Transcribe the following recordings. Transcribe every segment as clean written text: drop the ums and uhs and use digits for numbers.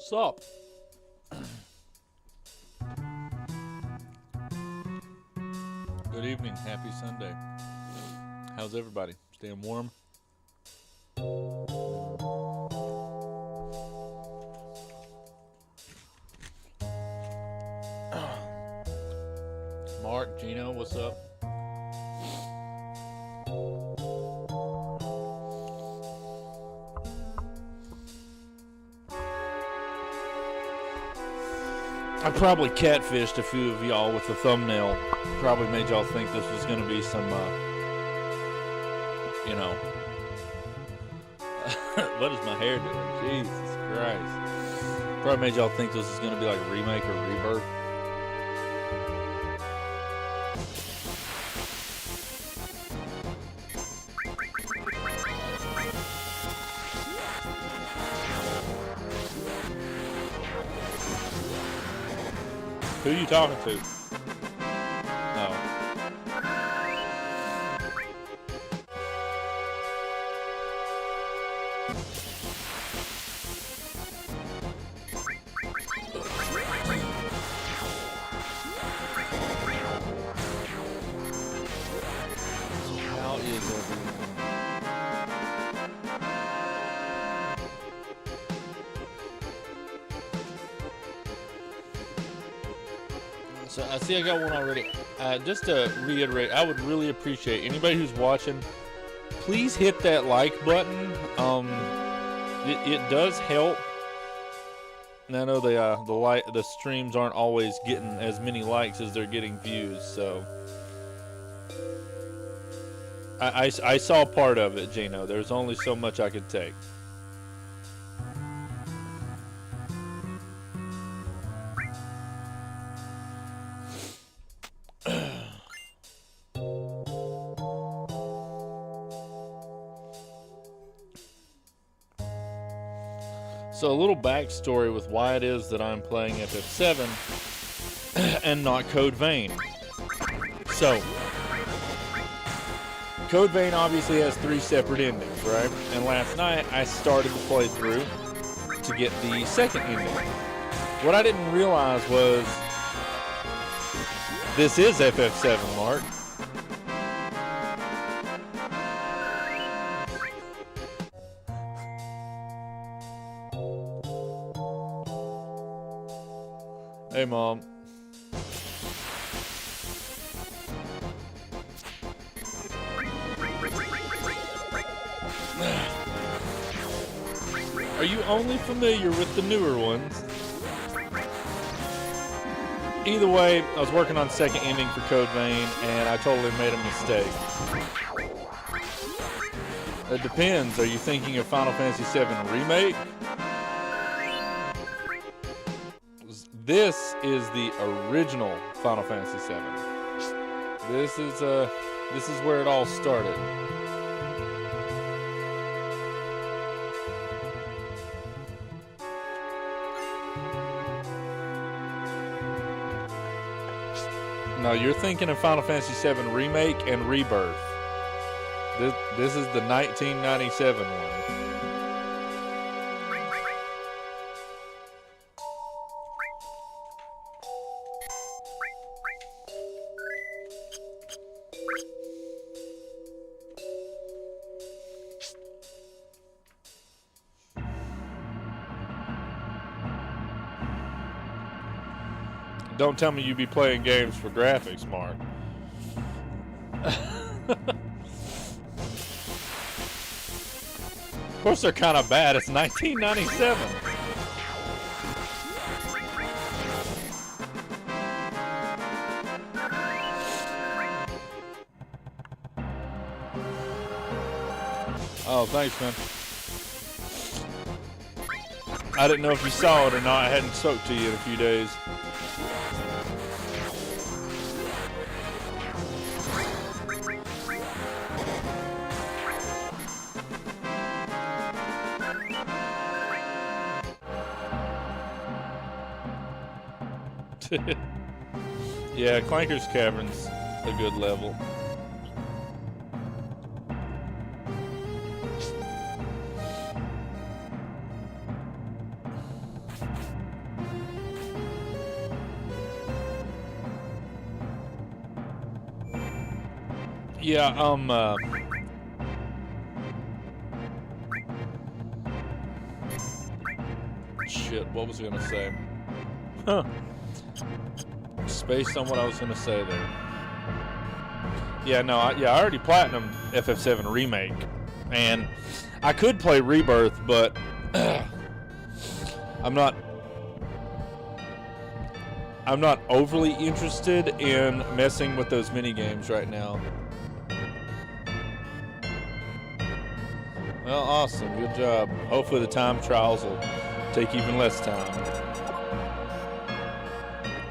Sup? Good evening. Happy Sunday. How's everybody? Staying warm? Mark, Gino, what's up? I probably catfished a few of y'all with the thumbnail. Probably made y'all think this was going to be some, what is my hair doing? Jesus Christ. Probably made y'all think this was going to be like a remake or rebirth. Who you talking to? Oh. How is everyone? So I see I got one already. Just to reiterate, I would really appreciate anybody who's watching, please hit that like button. It does help. And I know the streams aren't always getting as many likes as they're getting views, so I saw part of it, Gino. There's only so much I could take. So a little backstory with why it is that I'm playing FF7 and not Code Vein. So, Code Vein obviously has 3 separate endings, right? And last night I started the playthrough to get the second ending. What I didn't realize was this is FF7, Mark. Hey, Mom. Are you only familiar with the newer ones? Either way, I was working on second ending for Code Vein, and I totally made a mistake. It depends. Are you thinking of Final Fantasy VII Remake? This is the original Final Fantasy VII. This is where it all started. No, you're thinking of Final Fantasy VII Remake and Rebirth. This is the 1997 one. Don't tell me you be playing games for graphics, Mark. Of course they're kind of bad. It's 1997. Oh, thanks, man. I didn't know if you saw it or not. I hadn't spoke to you in a few days. Yeah, Clanker's Cavern's a good level. Yeah, shit, what was I gonna say? Huh. Spaced on what I was gonna say there. Yeah, no, I already platinumed FF7 Remake, and I could play Rebirth, but I'm not overly interested in messing with those mini games right now. Well, awesome, good job. Hopefully the time trials will take even less time.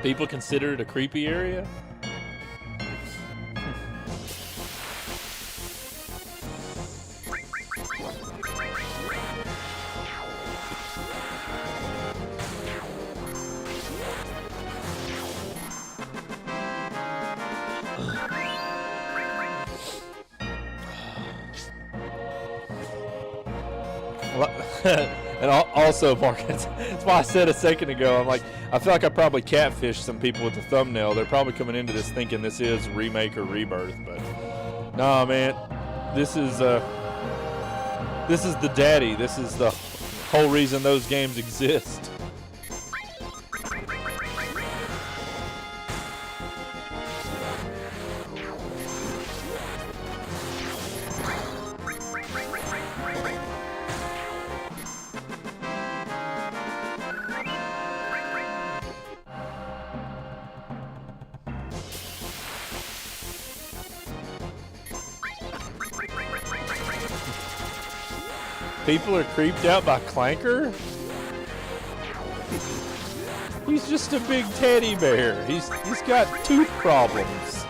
People consider it a creepy area? And also, Mark, that's why I said a second ago, I'm like, I feel like I probably catfished some people with the thumbnail. They're probably coming into this thinking this is Remake or Rebirth, but nah, man, this is the daddy. This is the whole reason those games exist. People are creeped out by Clanker? He's just a big teddy bear. He's got tooth problems.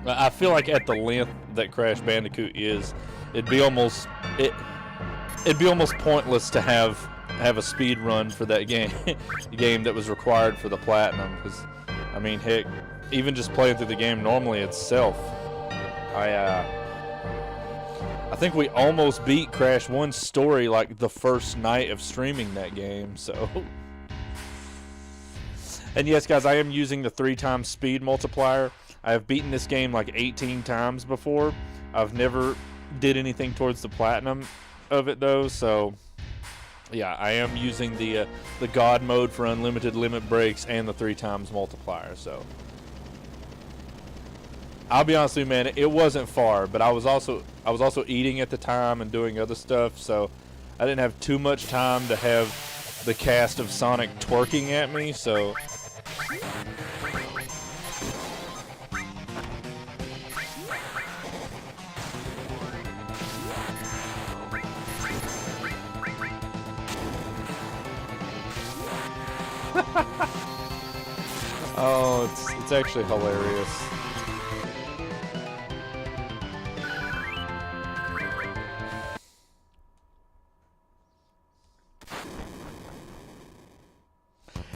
I feel like at the length that Crash Bandicoot is, it'd be almost pointless to have a speed run for that game, game that was required for the platinum. Because, I mean, heck, even just playing through the game normally itself, I think we almost beat Crash 1's story like the first night of streaming that game. So, and yes, guys, I am using the 3x speed multiplier. I've beaten this game like 18 times before. I've never did anything towards the platinum of it though, so yeah, I am using the God mode for unlimited limit breaks and the 3x multiplier. So I'll be honest with you, man, it wasn't far, but I was also eating at the time and doing other stuff, so I didn't have too much time to have the cast of Sonic twerking at me. So oh, it's actually hilarious.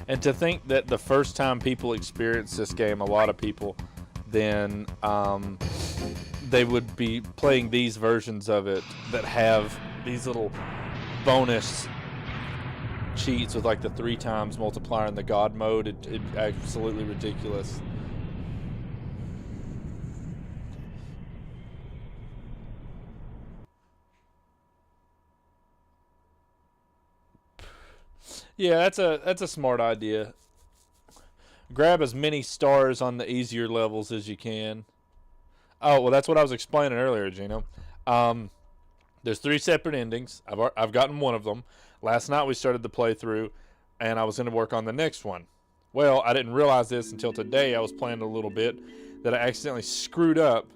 And to think that the first time people experience this game, a lot of people, then they would be playing these versions of it that have these little bonus cheats with like the 3x multiplier and the God mode. It absolutely ridiculous. Yeah, that's a smart idea. Grab as many stars on the easier levels as you can. Oh, well, that's what I was explaining earlier, Gino. There's 3 separate endings. I've gotten one of them. Last night we started the playthrough, and I was going to work on the next one. Well, I didn't realize this until today. I was playing a little bit that I accidentally screwed up,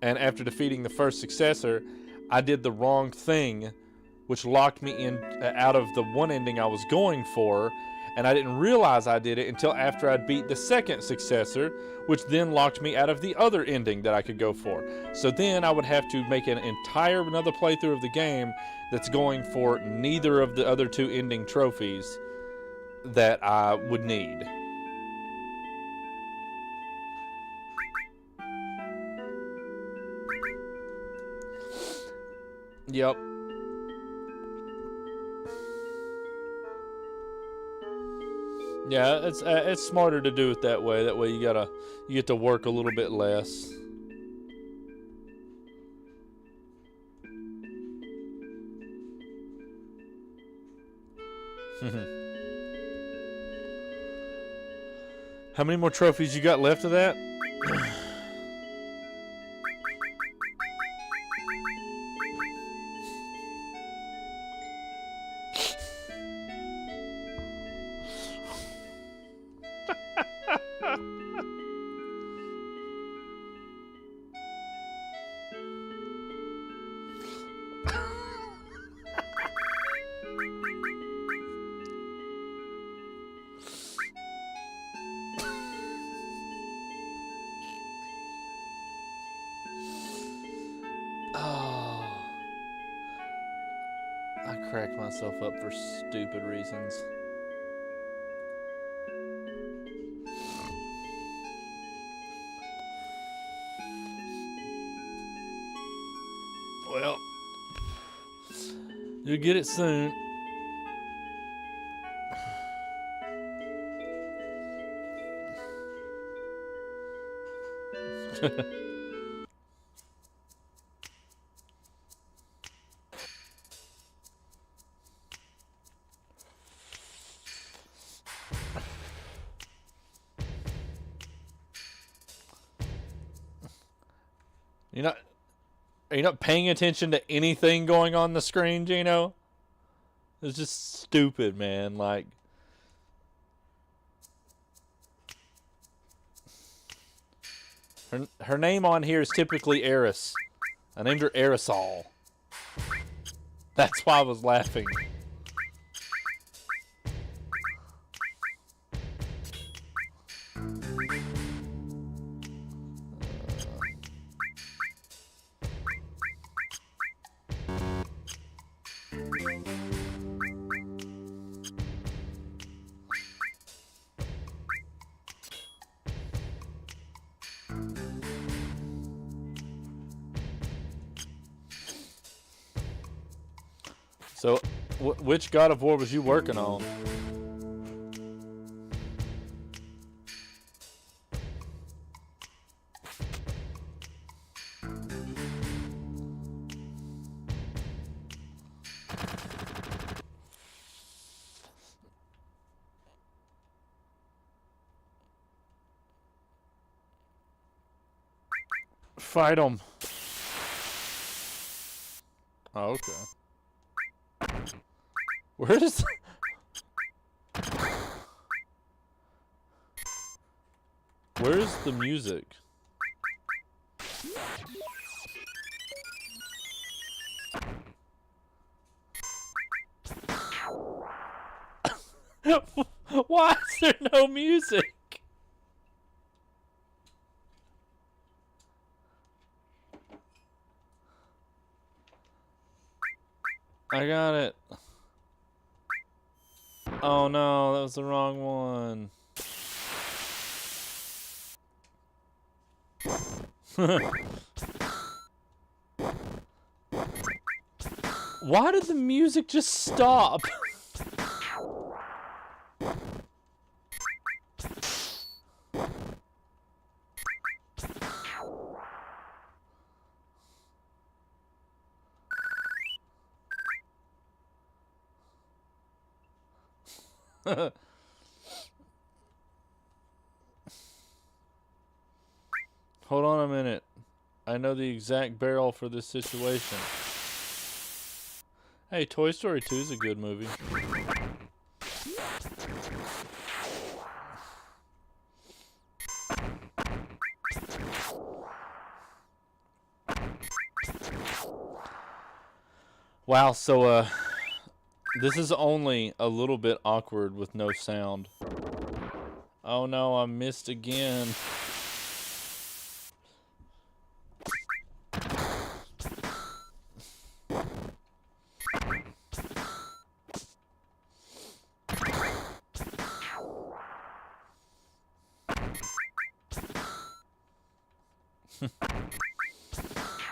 and after defeating the first successor, I did the wrong thing, which locked me in out of the one ending I was going for, and I didn't realize I did it until after I'd beat the second successor, which then locked me out of the other ending that I could go for. So then I would have to make an entire another playthrough of the game that's going for neither of the other 2 ending trophies that I would need. Yep. Yeah, it's smarter to do it that way. That way you get to work a little bit less. How many more trophies you got left of that? Oh, I cracked myself up for stupid reasons. Well, you'll get it soon. Are you not paying attention to anything going on the screen, Gino? It's just stupid, man. Like, her name on here is typically Eris. I named her Aerosol. That's why I was laughing. So, which God of War was you working on? Fight him. Oh, okay. Where's the music? Why is there no music? I got it. Oh no, that was the wrong one. Why did the music just stop? Hold on a minute. I know the exact barrel for this situation. Hey, Toy Story 2 is a good movie. Wow, so this is only a little bit awkward with no sound. Oh no, I missed again.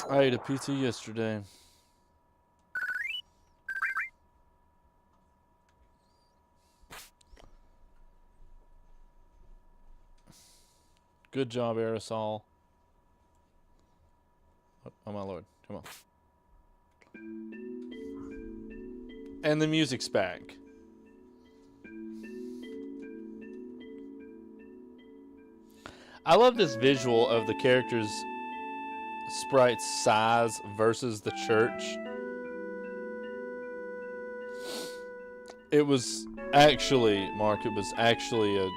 I ate a pizza yesterday. Good job, Aerosol. Oh my lord, come on. And the music's back. I love this visual of the characters' sprite's size versus the church. It was actually, Mark, it was actually a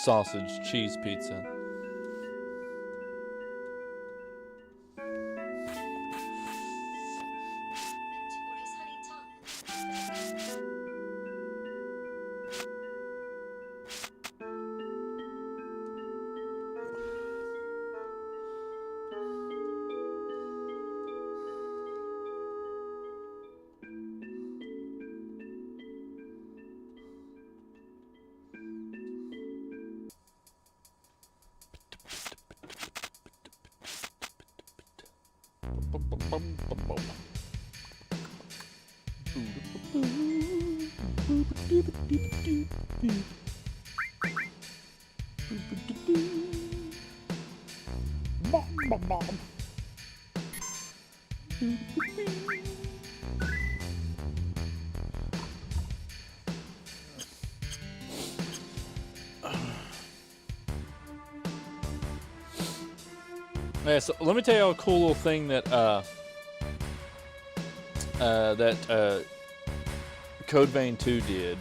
sausage cheese pizza. Yeah, so let me tell you a cool little thing that Code Vein 2 did.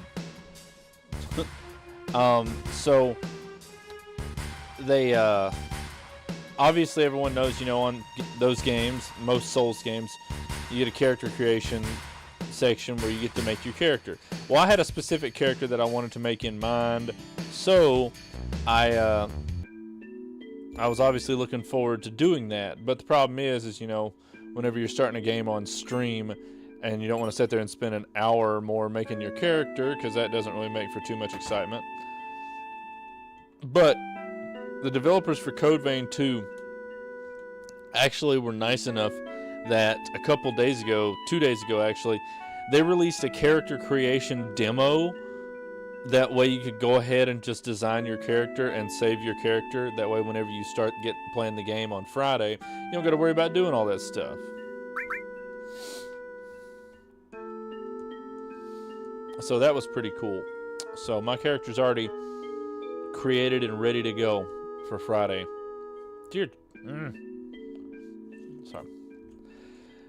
So they obviously everyone knows, you know, on those games, most Souls games, you get a character creation section where you get to make your character. Well, I had a specific character that I wanted to make in mind, so I was obviously looking forward to doing that. But the problem is you know, whenever you're starting a game on stream and you don't want to sit there and spend an hour or more making your character, because that doesn't really make for too much excitement. But the developers for Code Vein 2 actually were nice enough that a couple days ago, 2 days ago actually, they released a character creation demo. That way you could go ahead and just design your character and save your character. That way whenever you start playing the game on Friday, you don't got to worry about doing all that stuff. So that was pretty cool. So my character's already created and ready to go for Friday. Dear, sorry.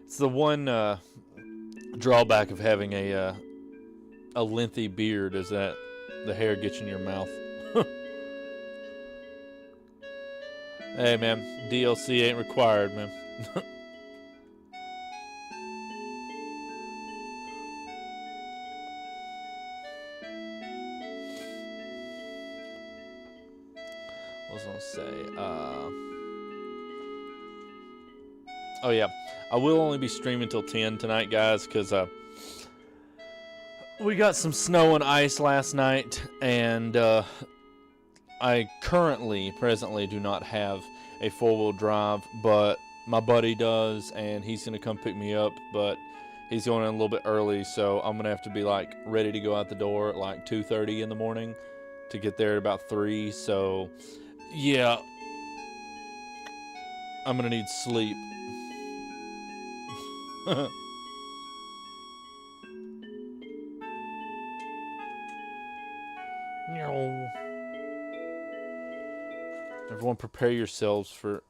It's the one drawback of having a lengthy beard, is that the hair gets in your mouth. Hey man, DLC ain't required, man. What was I gonna say? Oh yeah, I will only be streaming till 10 tonight, guys, because we got some snow and ice last night, and I presently do not have a four-wheel drive, but my buddy does, and he's gonna come pick me up, but he's going in a little bit early, so I'm gonna have to be like ready to go out the door at like 2:30 in the morning to get there at about 3. So yeah, I'm gonna need sleep. Everyone prepare yourselves for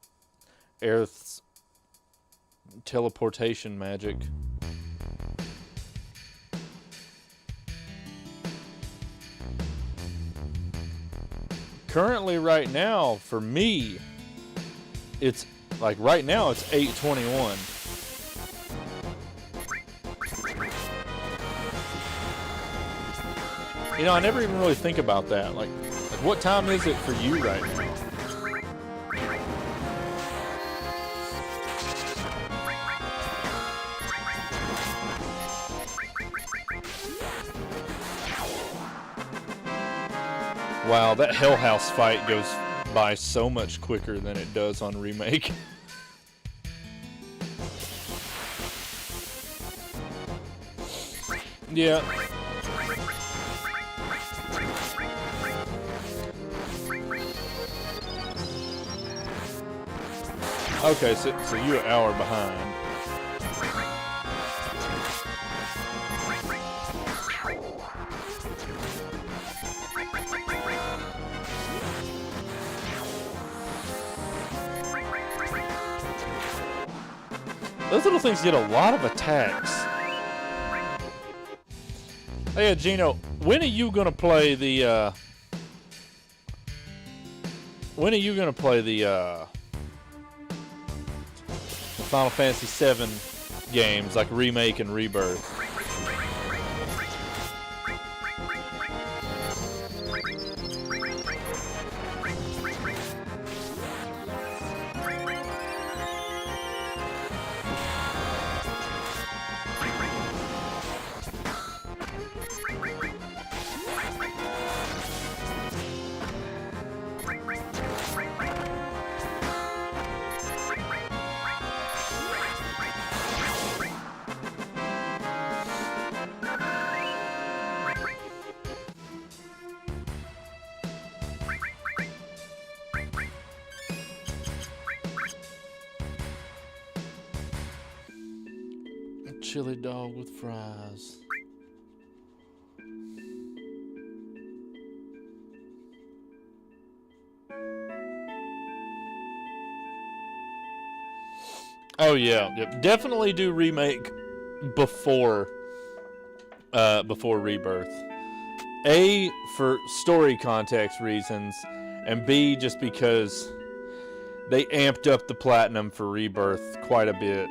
Aerith's teleportation magic. currently right now for me, it's like right now it's 8:21. You know, I never even really think about that. Like what time is it for you right now? Wow, that Hell House fight goes by so much quicker than it does on Remake. Yeah. Okay, so you're an hour behind. Those little things get a lot of attacks. Hey, Gino, when are you gonna play the? When are you gonna play the Final Fantasy VII games, like Remake and Rebirth? Chili dog with fries. Oh yeah, yep. Definitely do Remake before Rebirth. A, for story context reasons, and B, just because they amped up the platinum for Rebirth quite a bit.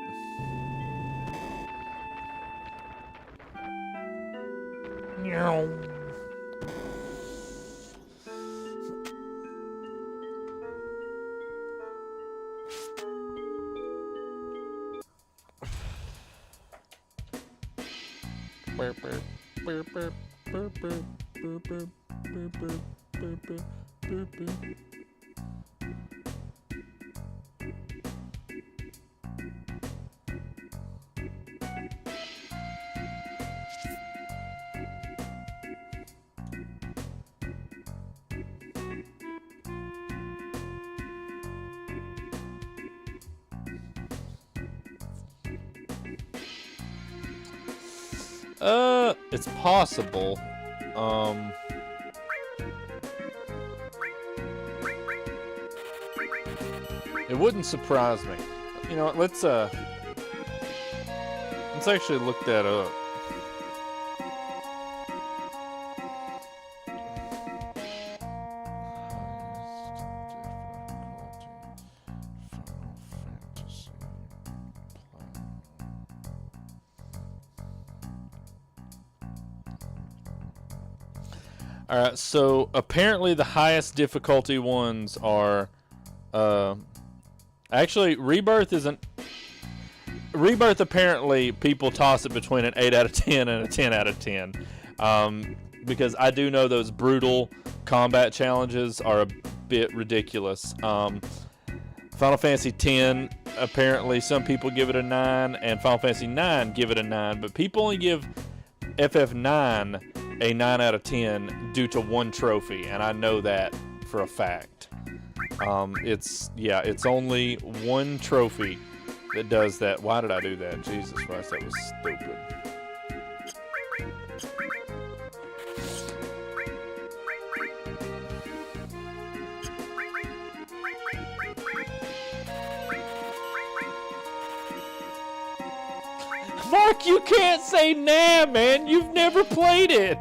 It's possible. It wouldn't surprise me. You know what, let's actually look that up. Alright, so apparently the highest difficulty ones are actually Rebirth isn't. Rebirth, apparently people toss it between an 8 out of 10 and a 10 out of 10. Because I do know those brutal combat challenges are a bit ridiculous. Final Fantasy X, apparently some people give it a 9, and Final Fantasy IX give it a 9, but people only give FF9 a 9 out of 10 due to one trophy, and I know that for a fact. It's only one trophy that does that. Why did I do that? Jesus Christ, that was stupid. Mark, you can't say nah, man. You've never played it.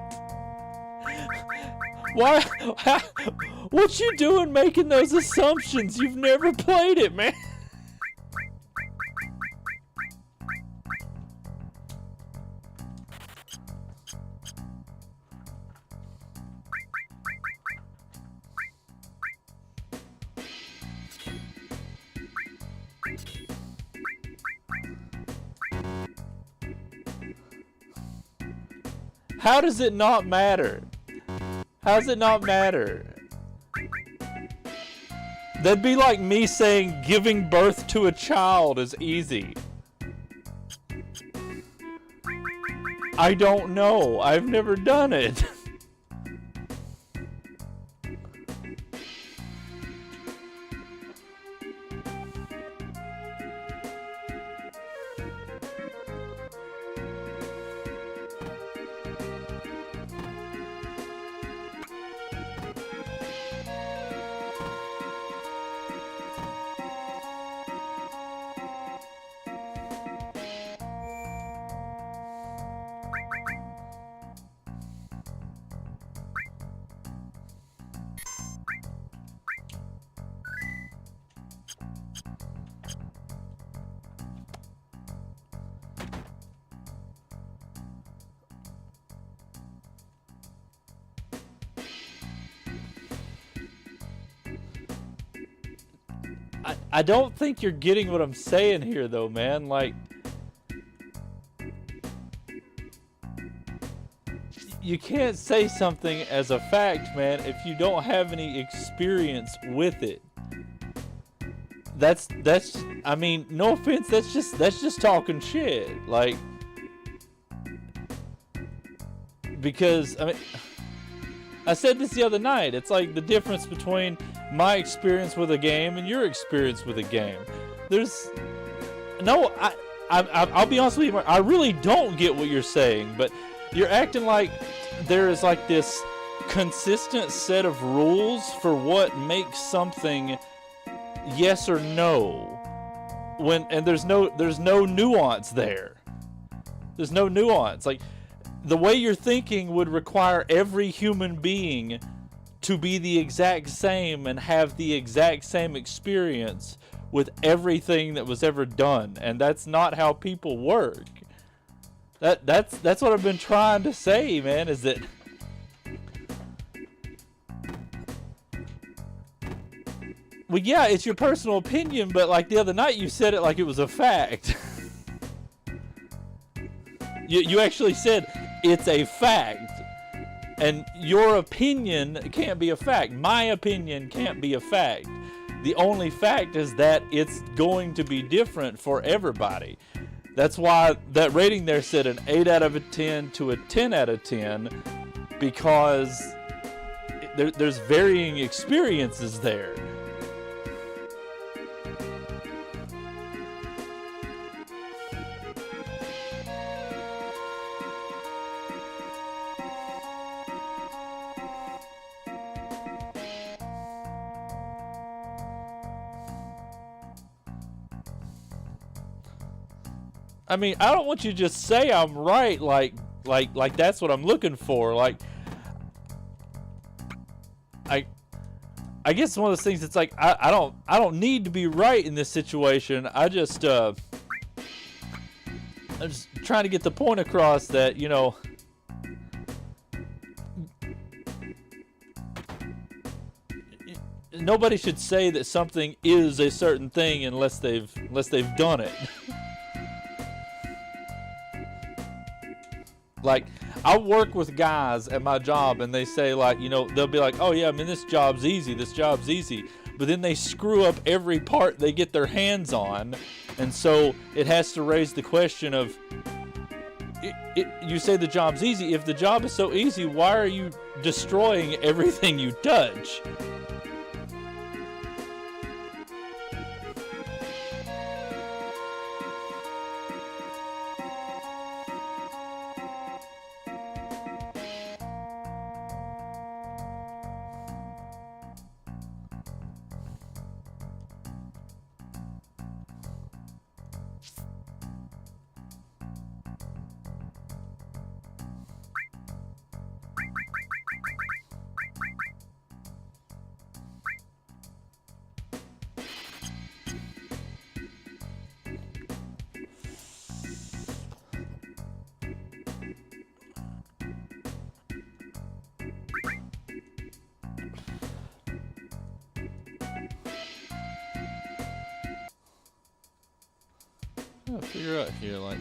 What you doing making those assumptions? You've never played it, man. How does it not matter? How does it not matter? That'd be like me saying giving birth to a child is easy. I don't know. I've never done it. I don't think you're getting what I'm saying here, though, man. Like, you can't say something as a fact, man, if you don't have any experience with it. That's I mean, no offense, that's just talking shit. Like, because I mean, I said this the other night. It's like the difference between my experience with a game and your experience with a game. There's no, I'll be honest with you, I really don't get what you're saying, but you're acting like there is like this consistent set of rules for what makes something yes or no, and there's no nuance there. There's no nuance. Like, the way you're thinking would require every human being to be the exact same and have the exact same experience with everything that was ever done, and that's not how people work. That's what I've been trying to say, man, is that well, yeah, it's your personal opinion, but like the other night you said it like it was a fact. You actually said it's a fact. And your opinion can't be a fact. My opinion can't be a fact. The only fact is that it's going to be different for everybody. That's why that rating there said an 8 out of a 10 to a 10 out of 10, because there's varying experiences there. I mean, I don't want you to just say I'm right, like that's what I'm looking for. Like, I guess one of those things. It's like I don't need to be right in this situation. I'm just trying to get the point across that, you know, nobody should say that something is a certain thing unless they've done it. Like, I work with guys at my job, and they say, like, you know, they'll be like, oh yeah, I mean, this job's easy, but then they screw up every part they get their hands on, and so it has to raise the question of, you say the job's easy. If the job is so easy, why are you destroying everything you touch? trying to figure out here, like,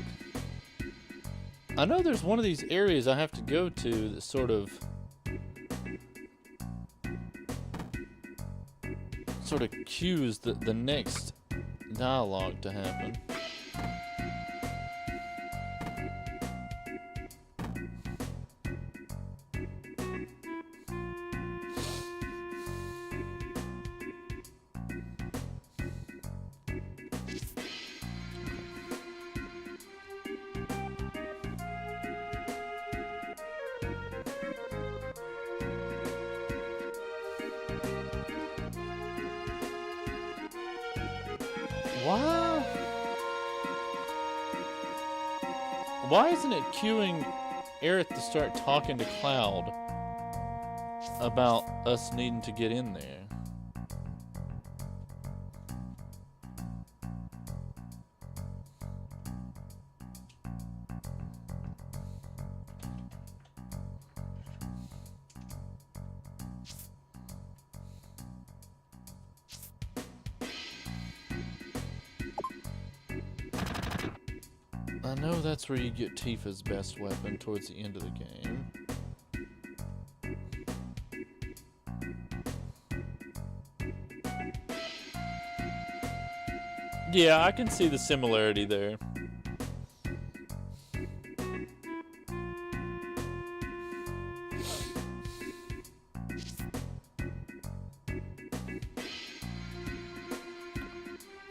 I know there's one of these areas I have to go to that sort of cues the next dialogue to happen. Why isn't it cueing Aerith to start talking to Cloud about us needing to get in there? I know that's where you get Tifa's best weapon towards the end of the game. Yeah, I can see the similarity there.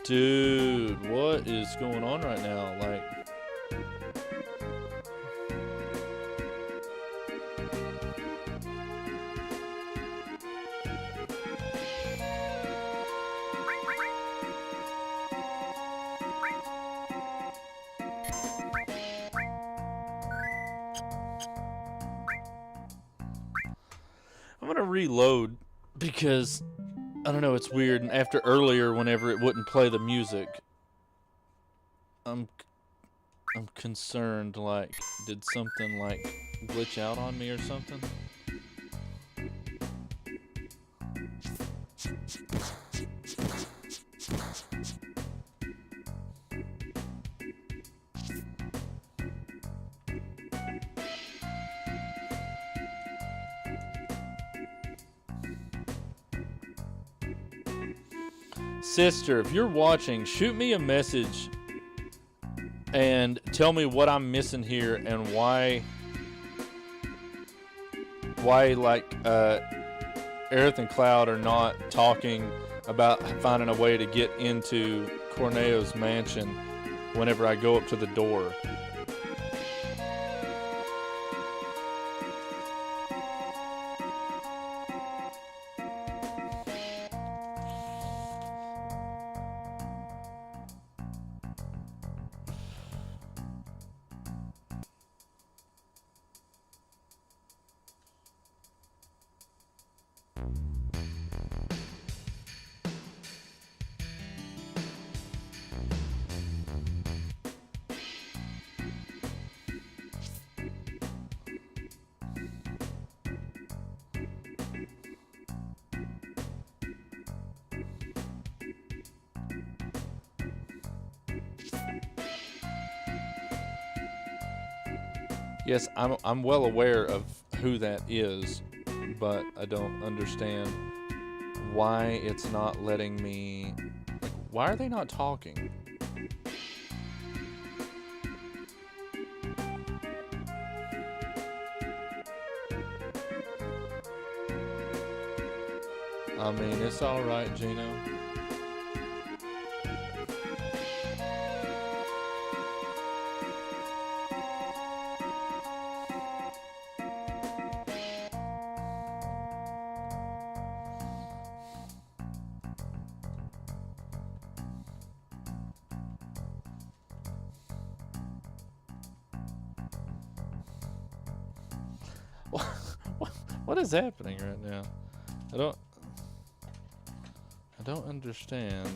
Dude, what is going on right now? Like, I'm gonna reload because I don't know, it's weird. And after earlier, whenever it wouldn't play the music, I'm concerned. Like, did something like glitch out on me or something? Sister, if you're watching, shoot me a message and tell me what I'm missing here and why like Aerith and Cloud are not talking about finding a way to get into Corneo's mansion whenever I go up to the door. Yes, I'm well aware of who that is, but I don't understand why it's not letting me. Like, why are they not talking? I mean, it's all right, Gino. What is happening right now? I don't understand.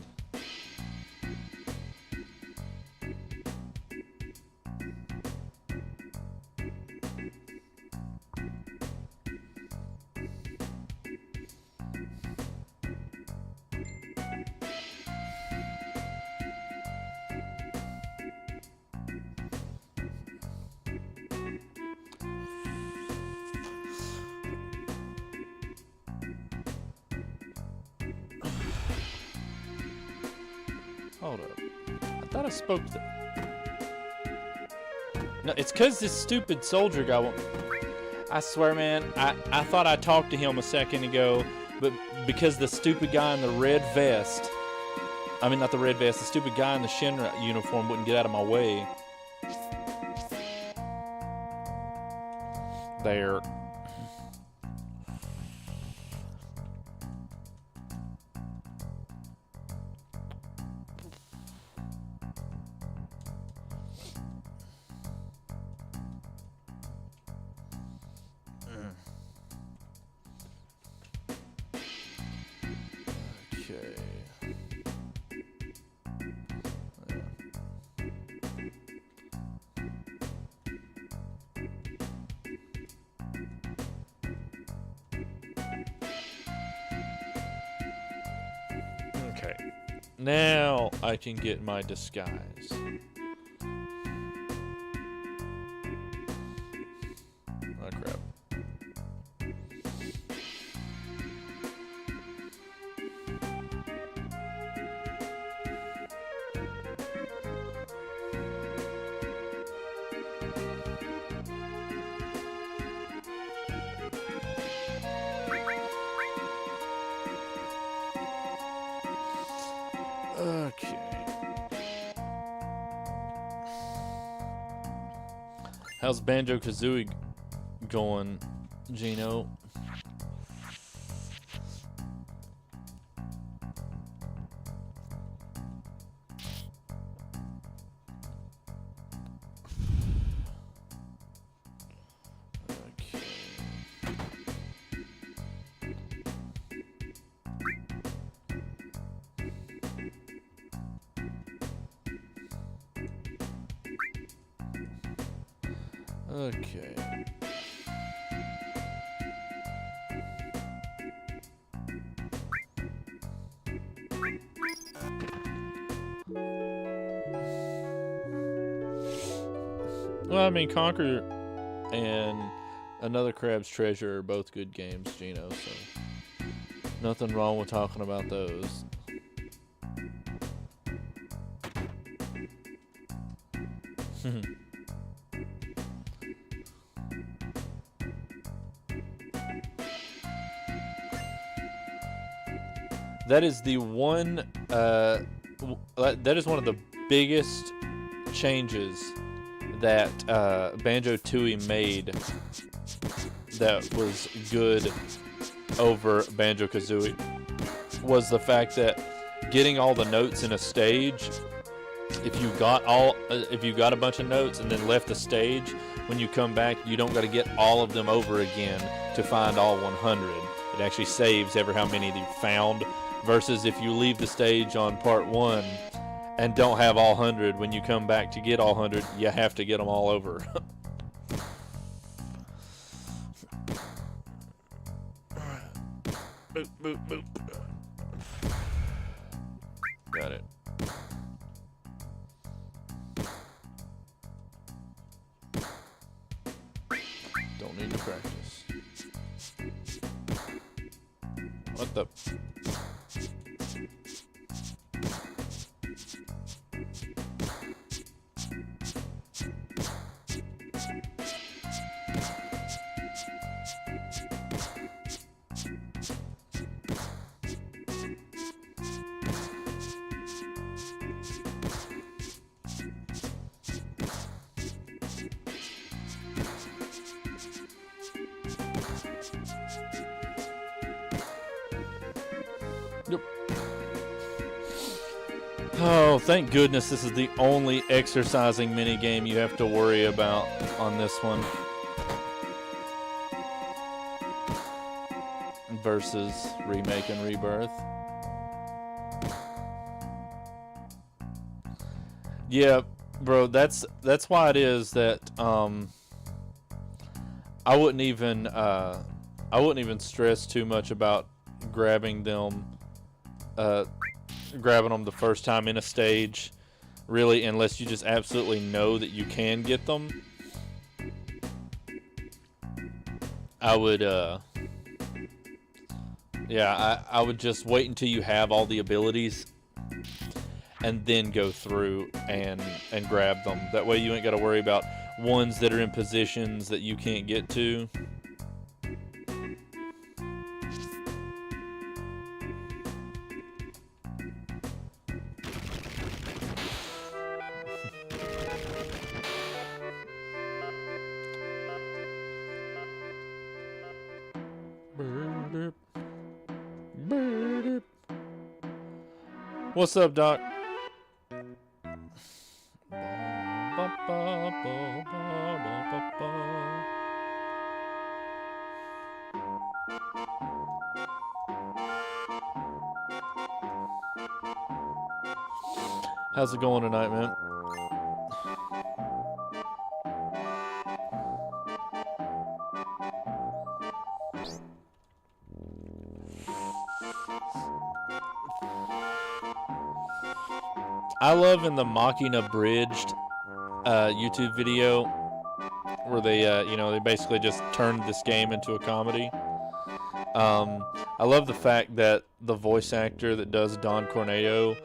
Hold up. I thought I spoke to... No, it's because this stupid soldier guy won't... I swear, man, I thought I talked to him a second ago, but because the stupid guy in the red vest... I mean, not the red vest, the stupid guy in the Shinra uniform wouldn't get out of my way. There. Okay. Now I can get my disguise. Oh crap. Okay. How's Banjo-Kazooie going, Gino? Okay. Well, I mean, Conquer and Another Crab's Treasure are both good games, Gino, so nothing wrong with talking about those. That is the one, that is one of the biggest changes that Banjo-Tooie made that was good over Banjo-Kazooie, was the fact that getting all the notes in a stage, if you got a bunch of notes and then left the stage, when you come back, you don't got to get all of them over again to find all 100. It actually saves ever how many you found. Versus if you leave the stage on part 1 and don't have all 100, when you come back to get all 100, you have to get them all over. Boop, boop, boop. Got it. Don't need to practice. What the... Oh, thank goodness this is the only exercising minigame you have to worry about on this one. Versus Remake and Rebirth. Yeah, bro, that's why it is that I wouldn't even stress too much about grabbing them the first time in a stage, really, unless you just absolutely know that you can get them. I would yeah, I would just wait until you have all the abilities and then go through and grab them. That way you ain't got to worry about ones that are in positions that you can't get to. What's up, Doc? How's it going tonight, man? I love in the Mocking Abridged YouTube video where they, they basically just turned this game into a comedy. I love the fact that the voice actor that does Don Corneo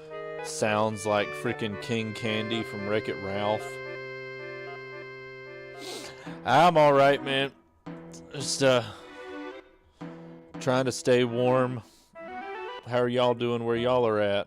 sounds like freaking King Candy from Wreck-It Ralph. I'm alright, man. Just trying to stay warm. How are y'all doing where y'all are at?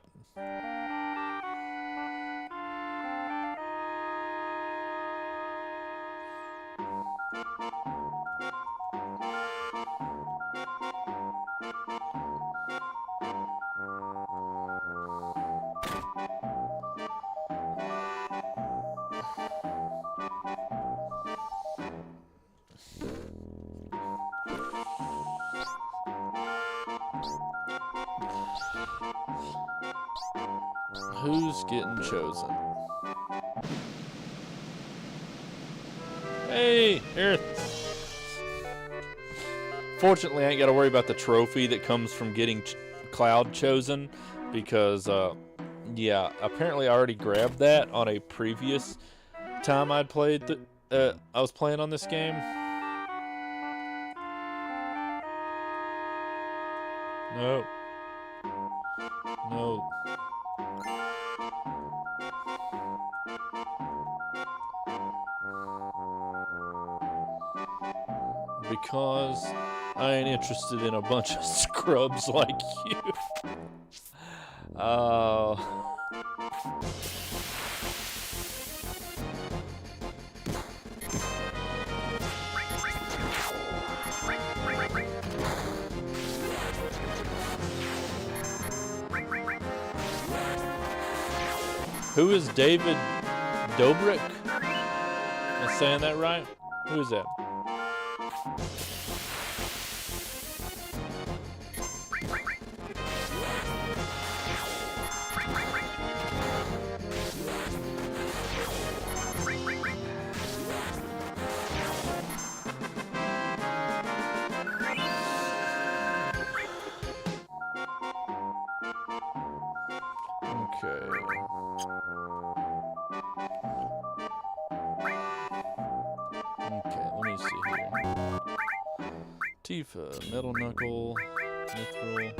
Who's getting chosen? Hey, here. Fortunately, I ain't got to worry about the trophy that comes from getting Cloud chosen because, yeah, apparently I already grabbed that on a previous time I'd played. I was playing on this game. No. No. Because I ain't interested in a bunch of scrubs like you. Who is David Dobrik? Am I saying that right? Who is that? Tifa, Metal Knuckle, Mithril,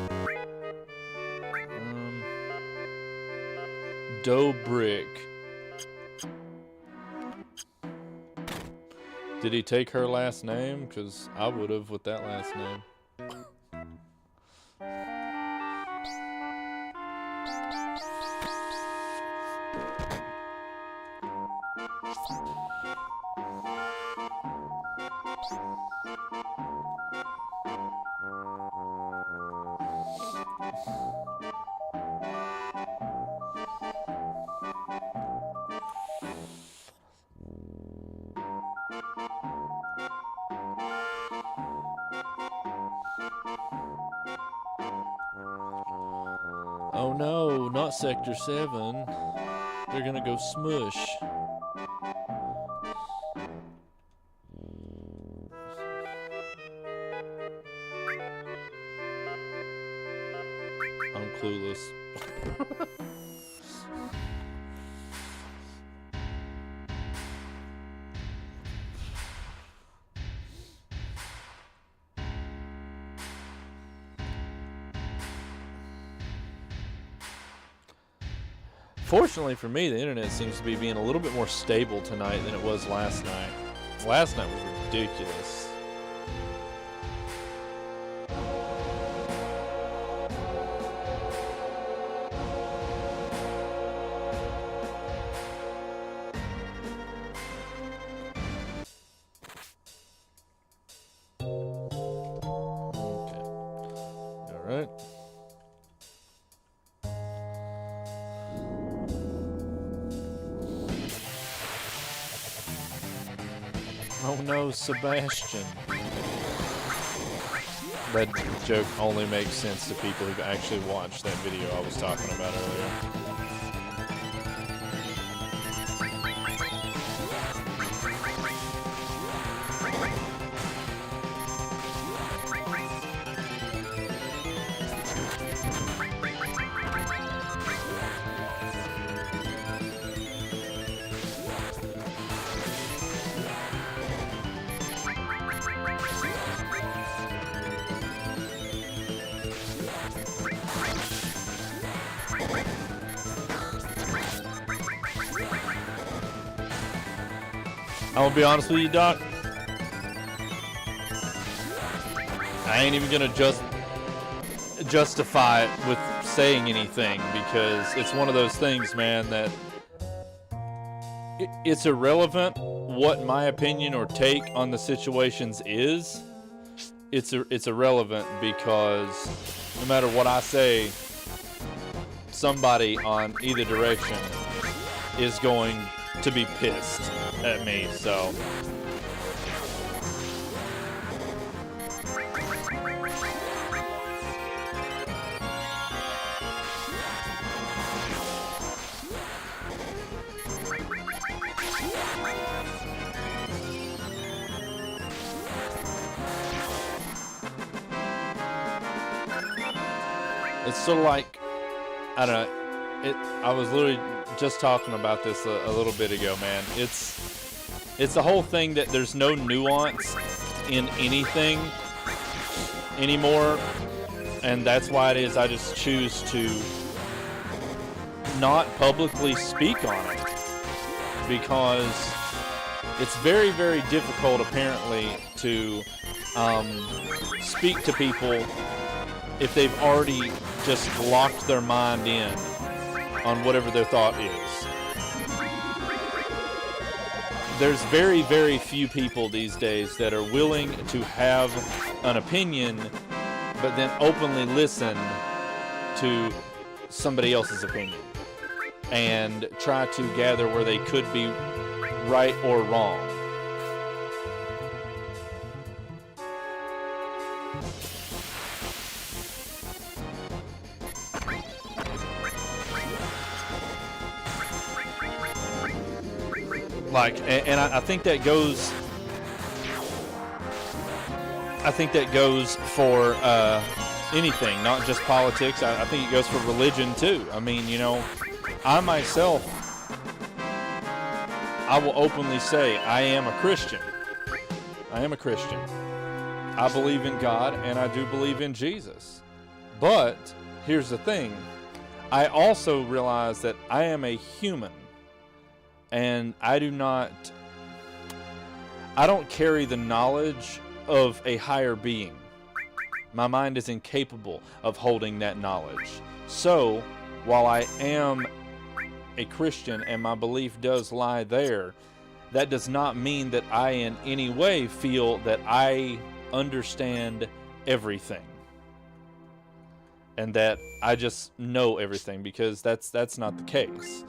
Dobrik. Did he take her last name? Because I would have with that last name. Oh no, not Sector 7. They're gonna go smush. I'm clueless. Fortunately for me, the internet seems to be being a little bit more stable tonight than it was last night. Last night was ridiculous. Okay. All right. Oh no, Sebastian. That joke only makes sense to people who've actually watched that video I was talking about earlier. I'm gonna be honest with you, Doc. I ain't even gonna justify it with saying anything, because it's one of those things, man, that it's irrelevant what my opinion or take on the situations is. It's irrelevant because no matter what I say, somebody on either direction is going to be pissed at me, so. It's sort of like, I don't know, I was literally just talking about this a little bit ago, man. It's the whole thing that there's no nuance in anything anymore, and that's why it is I just choose to not publicly speak on it, because it's very, very difficult apparently to speak to people if they've already just locked their mind in on whatever their thought is. There's very, very few people these days that are willing to have an opinion, but then openly listen to somebody else's opinion and try to gather where they could be right or wrong. Like, and I think that goes. I think that goes for anything, not just politics. I think it goes for religion too. I mean, you know, I myself, I will openly say I am a Christian. I am a Christian. I believe in God, and I do believe in Jesus. But here's the thing: I also realize that I am a human. And I don't carry the knowledge of a higher being. My mind is incapable of holding that knowledge. So, while I am a Christian and my belief does lie there, that does not mean that I in any way feel that I understand everything. And that I just know everything, because that's not the case.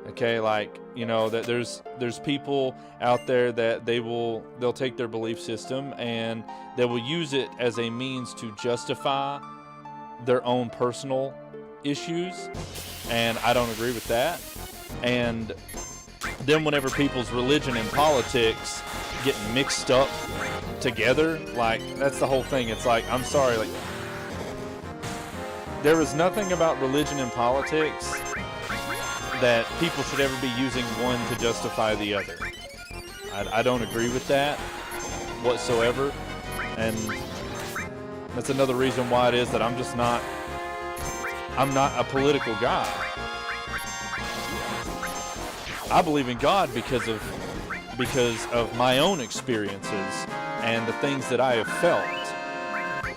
Okay, like, you know, that there's people out there that they'll take their belief system and they will use it as a means to justify their own personal issues, and I don't agree with that. And then whenever people's religion and politics get mixed up together, like, that's the whole thing. It's like, I'm sorry, like, there is nothing about religion and politics that people should ever be using one to justify the other. I don't agree with that whatsoever, and that's another reason why it is that I'm not a political guy. I believe in God because of my own experiences and the things that I have felt.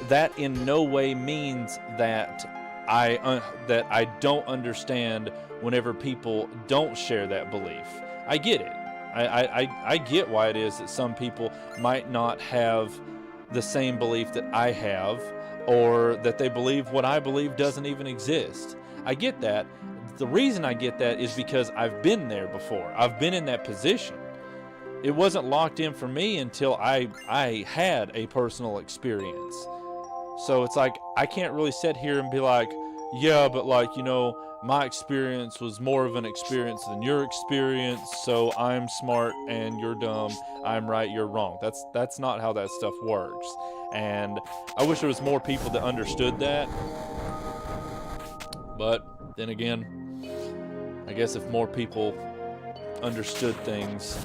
That in no way means that I don't understand whenever people don't share that belief. I get it. I get why it is that some people might not have the same belief that I have, or that they believe what I believe doesn't even exist. I get that. The reason I get that is because I've been there before. I've been in that position. It wasn't locked in for me until I had a personal experience. So it's like, I can't really sit here and be like, yeah, but like, you know, my experience was more of an experience than your experience, so I'm smart and you're dumb, I'm right, you're wrong. That's not how that stuff works. And I wish there was more people that understood that. But then again, I guess if more people understood things,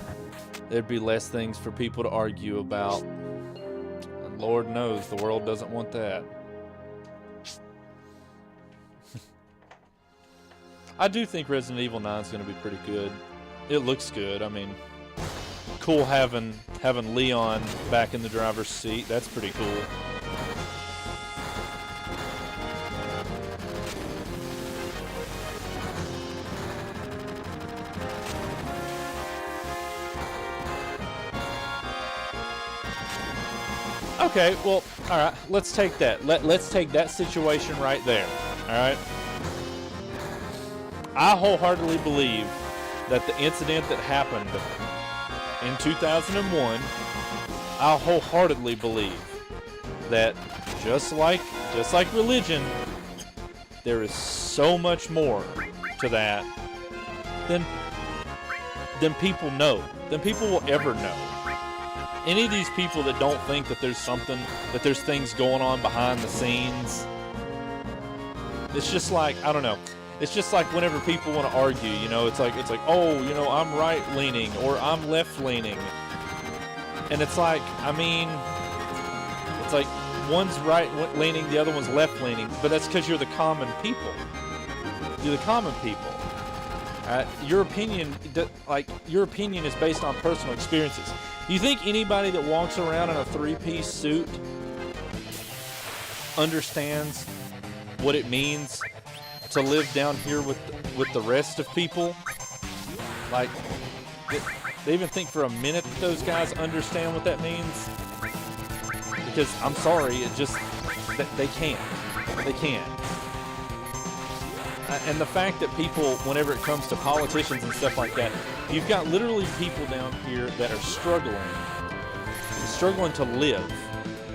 there'd be less things for people to argue about. And Lord knows the world doesn't want that. I do think Resident Evil 9 is going to be pretty good. It looks good. I mean, cool having Leon back in the driver's seat. That's pretty cool. Okay, well, all right. Let's take that. Let's take that situation right there. All right. I wholeheartedly believe that the incident that happened in 2001, I wholeheartedly believe that just like religion, there is so much more to that than people know, than people will ever know. Any of these people that don't think that there's things going on behind the scenes, it's just like, I don't know. It's just like whenever people want to argue, you know, it's like, oh, you know, I'm right-leaning or I'm left-leaning. And it's like, I mean, it's like one's right-leaning, the other one's left-leaning, but that's because you're the common people. You're the common people. Your opinion is based on personal experiences. Do you think anybody that walks around in a three-piece suit understands what it means to live down here with the rest of people? Like, they even think for a minute that those guys understand what that means? Because I'm sorry, it just, they can't. They can't. And the fact that people, whenever it comes to politicians and stuff like that, you've got literally people down here that are struggling to live,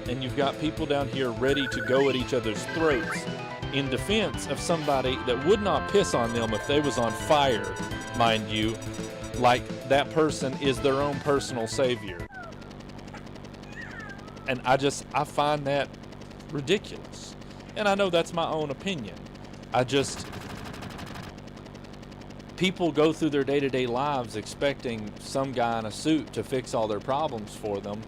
and you've got people down here ready to go at each other's throats in defense of somebody that would not piss on them if they was on fire, mind you, like that person is their own personal savior. And I find that ridiculous. And I know that's my own opinion. People go through their day-to-day lives expecting some guy in a suit to fix all their problems for them.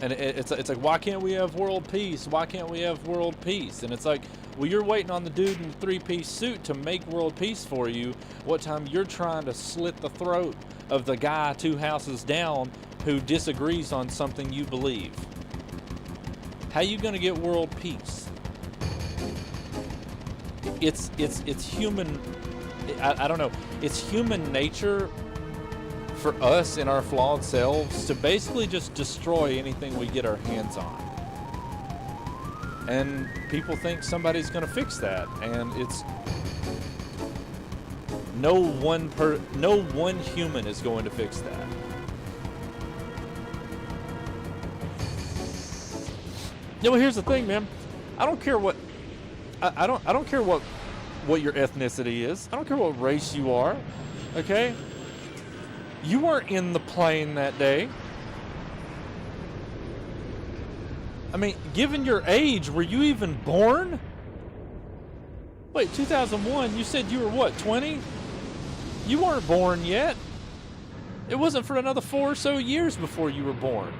And it's like, why can't we have world peace? Why can't we have world peace? And it's like, well, you're waiting on the dude in the three-piece suit to make world peace for you. What time you're trying to slit the throat of the guy 2 houses down who disagrees on something you believe? How you gonna get world peace? It's human. I don't know. It's human nature for us in our flawed selves to basically just destroy anything we get our hands on. And people think somebody's going to fix that, and it's no one human is going to fix that. You know, here's the thing, man. I don't care what I don't care what your ethnicity is. I don't care what race you are. Okay? You weren't in the plane that day. I mean, given your age, were you even born? Wait, 2001, you said you were what, 20? You weren't born yet. It wasn't for another 4 or so years before you were born.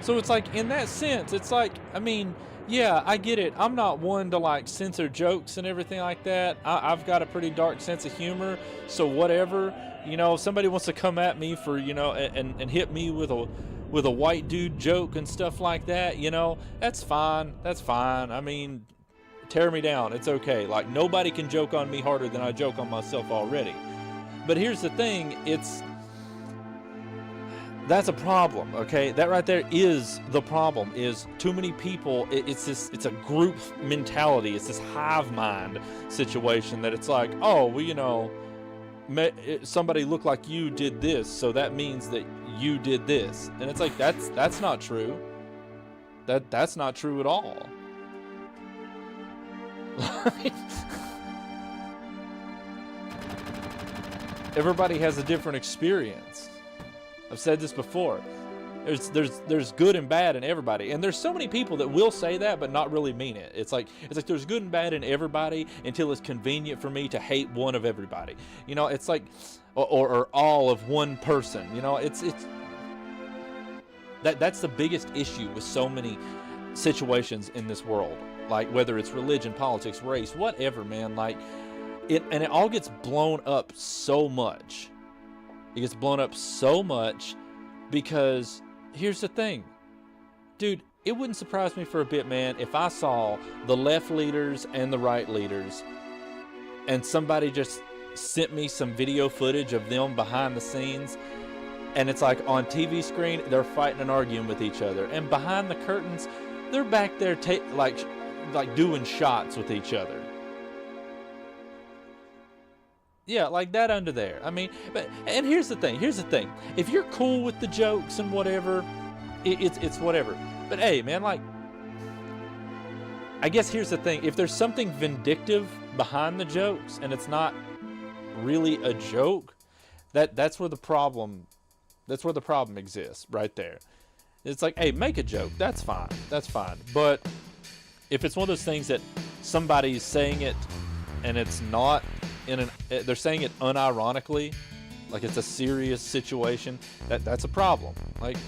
So it's like, in that sense, it's like, I mean, yeah, I get it. I'm not one to like censor jokes and everything like that. I've got a pretty dark sense of humor, so whatever. If somebody wants to come at me for, and hit me with a white dude joke and stuff like that, that's fine. That's fine. I mean, tear me down. It's okay. Like, nobody can joke on me harder than I joke on myself already. But here's the thing, that's a problem, okay? That right there is the problem, is too many people, it's a group mentality, it's this hive mind situation that it's like, oh, well, somebody looked like you did this, so that means that you did this. And it's like, that's not true. That's not true at all. Everybody has a different experience. I've said this before. There's good and bad in everybody, and there's so many people that will say that but not really mean it. It's like there's good and bad in everybody until it's convenient for me to hate one of everybody. It's like, or all of one person. It's that's the biggest issue with so many situations in this world. Like, whether it's religion, politics, race, whatever, man. Like, it all gets blown up so much. It gets blown up so much because here's the thing, dude, it wouldn't surprise me for a bit, man, if I saw the left leaders and the right leaders and somebody just sent me some video footage of them behind the scenes, and it's like on TV screen they're fighting and arguing with each other, and behind the curtains they're back there like doing shots with each other. Yeah, like that under there. I mean, and here's the thing. If you're cool with the jokes and whatever, it's whatever. But hey, man, like, I guess here's the thing. If there's something vindictive behind the jokes and it's not really a joke, that's where the problem exists right there. It's like, hey, make a joke. That's fine. But if it's one of those things that somebody's saying it and it's not they're saying it unironically, like it's a serious situation, that's a problem. Like,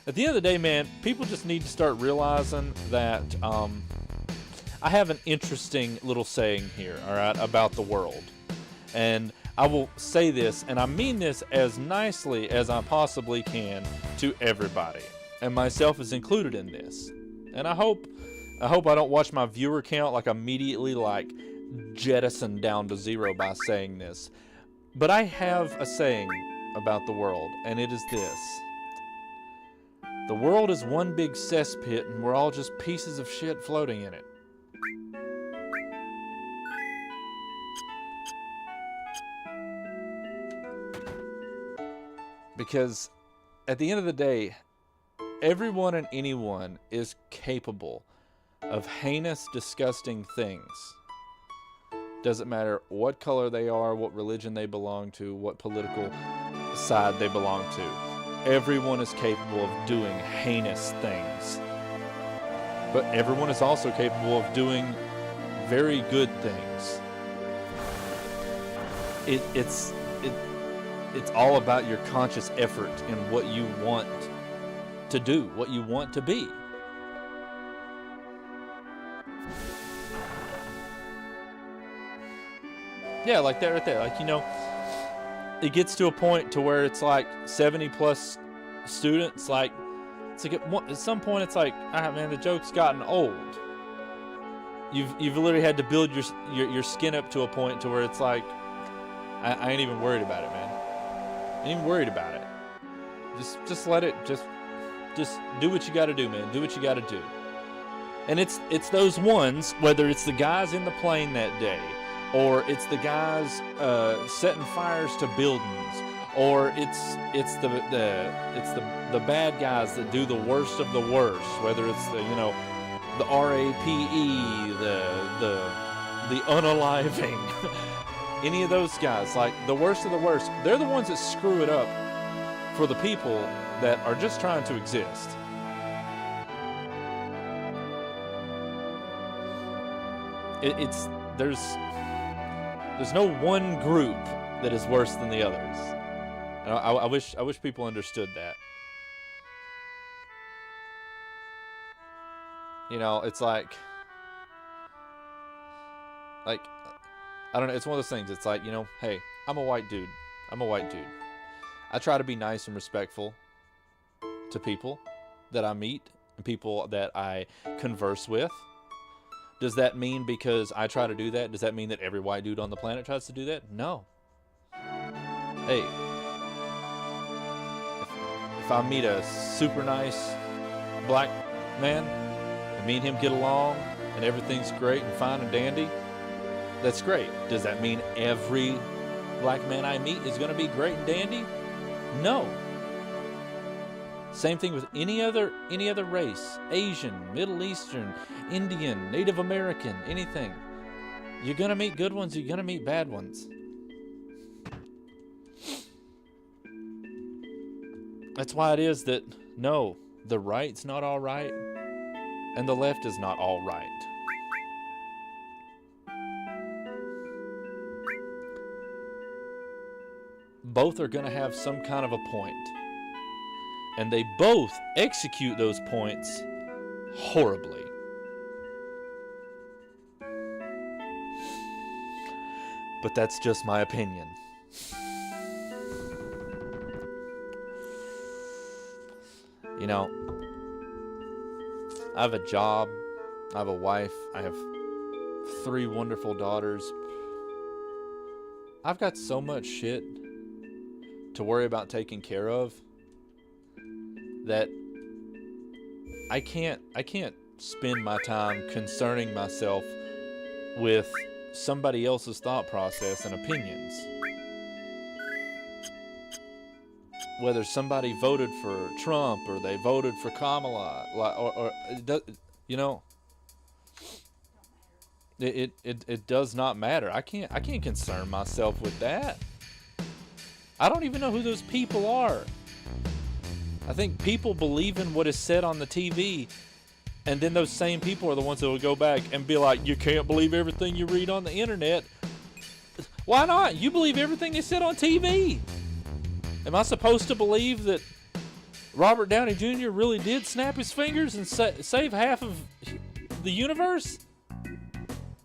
at the end of the day, man, people just need to start realizing that I have an interesting little saying here, all right, about the world. And I will say this, and I mean this as nicely as I possibly can to everybody, and myself is included in this. And I hope I don't watch my viewer count like immediately like jettisoned down to zero by saying this. But I have a saying about the world, and it is this: the world is one big cesspit, and we're all just pieces of shit floating in it. Because at the end of the day, everyone and anyone is capable of heinous, disgusting things. Doesn't matter what color they are, what religion they belong to, what political side they belong to. Everyone is capable of doing heinous things. But everyone is also capable of doing very good things. It's all about your conscious effort in what you want to do, what you want to be. Yeah, like that right there. Like, it gets to a point to where it's like 70 plus students. Like, it's like at some point it's like, man, the joke's gotten old. You've literally had to build your skin up to a point to where it's like, I ain't even worried about it, man. I ain't even worried about it. Just let it. Just do what you got to do, man. Do what you got to do. And it's those ones, whether it's the guys in the plane that day, or it's the guys setting fires to buildings, or it's the bad guys that do the worst of the worst, whether it's the RAPE, the unaliving, any of those guys, like the worst of the worst, they're the ones that screw it up for the people that are just trying to exist. There's no one group that is worse than the others. And I wish people understood that. You know, it's like, I don't know, it's one of those things. It's like, you know, hey, I'm a white dude. I try to be nice and respectful to people that I meet and people that I converse with. Does that mean because I try to do that, does that mean that every white dude on the planet tries to do that? No. Hey, if I meet a super nice black man and me and him get along and everything's great and fine and dandy, that's great. Does that mean every black man I meet is going to be great and dandy? No. Same thing with any other race, Asian, Middle Eastern, Indian, Native American, anything. You're going to meet good ones, you're going to meet bad ones. That's why it is that, no, the right's not all right, and the left is not all right. Both are going to have some kind of a point. And they both execute those points horribly. But that's just my opinion. You know, I have a job, I have a wife, I have 3 wonderful daughters. I've got so much shit to worry about taking care of that I can't spend my time concerning myself with somebody else's thought process and opinions. Whether somebody voted for Trump or they voted for Kamala, or you know, it does not matter. I can't concern myself with that. I don't even know who those people are. I think people believe in what is said on the TV, and then those same people are the ones that will go back and be like, you can't believe everything you read on the internet. Why not? You believe everything they said on TV. Am I supposed to believe that Robert Downey Jr. really did snap his fingers and save half of the universe?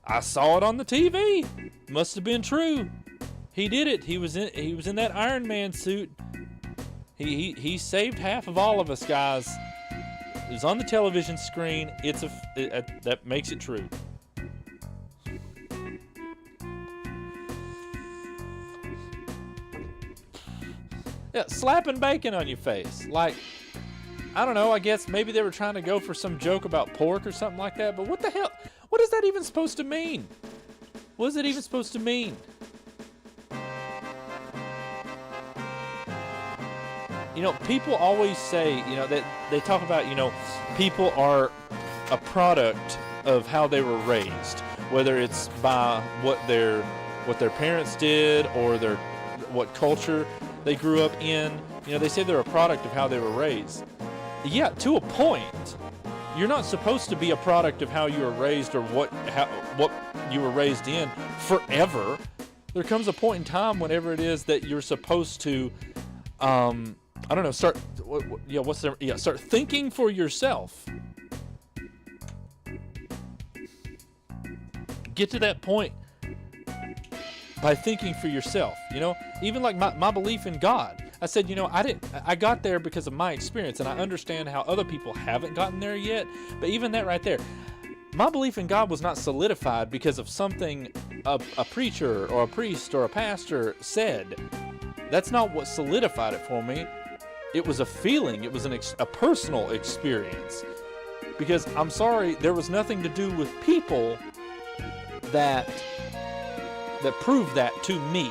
I saw it on the TV. Must have been true. He did it. He was in that Iron Man suit. He saved half of all of us, guys. It was on the television screen. That makes it true. Yeah, slapping bacon on your face. Like, I don't know, I guess maybe they were trying to go for some joke about pork or something like that, but what the hell? What is that even supposed to mean? What is it even supposed to mean? You know, people always say, you know, that they talk about, you know, people are a product of how they were raised, whether it's by what their parents did or what culture they grew up in. You know, they say they're a product of how they were raised. Yeah, to a point. You're not supposed to be a product of how you were raised or what you were raised in forever. There comes a point in time whenever it is that you're supposed to, I don't know, start thinking for yourself. Get to that point by thinking for yourself. You know, even like my belief in God. I said, you know, I got there because of my experience, and I understand how other people haven't gotten there yet. But even that right there, my belief in God was not solidified because of something a preacher or a priest or a pastor said. That's not what solidified it for me. It was a feeling. It was a personal experience. Because I'm sorry, there was nothing to do with people that proved that to me.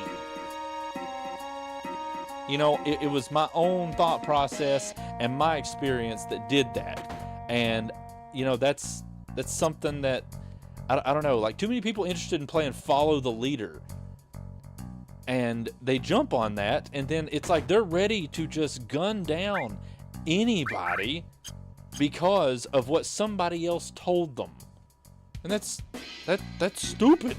You know, it was my own thought process and my experience that did that. And, you know, that's something that, I don't know, like too many people interested in playing follow the leader. And they jump on that, and then it's like they're ready to just gun down anybody because of what somebody else told them. And that's stupid.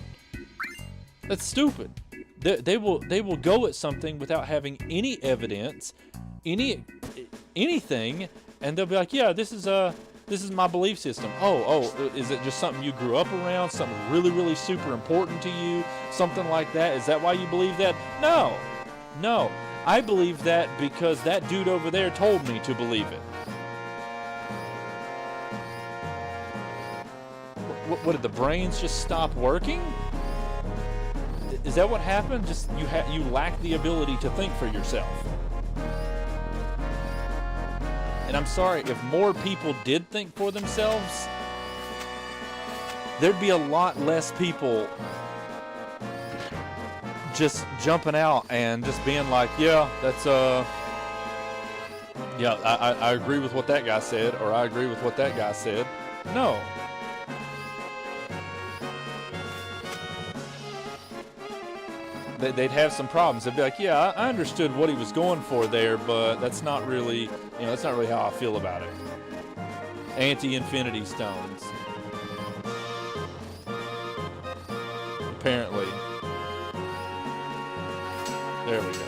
That's stupid. They will go at something without having any evidence, anything, and they'll be like, yeah, this is This is my belief system. Oh, is it just something you grew up around? Something really, really super important to you? Something like that? Is that why you believe that? No. No. I believe that because that dude over there told me to believe it. What did the brains just stop working? Is that what happened? Just you lack the ability to think for yourself. And I'm sorry, if more people did think for themselves, there'd be a lot less people just jumping out and just being like, yeah, that's yeah, I agree with what that guy said, or I agree with what that guy said. No. They'd have some problems. They'd be like, yeah, I understood what he was going for there, but that's not really, that's not really how I feel about it. Anti-Infinity Stones. Apparently. There we go.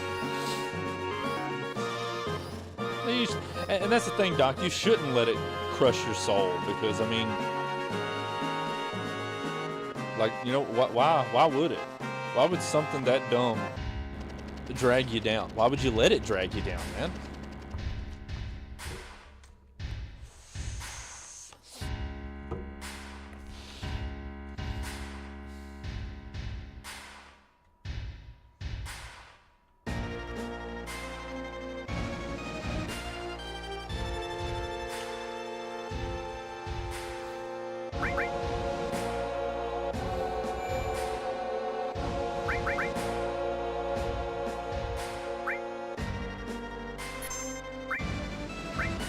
And that's the thing, Doc. You shouldn't let it crush your soul because, I mean, like, why would it? Why would something that dumb drag you down? Why would you let it drag you down, man?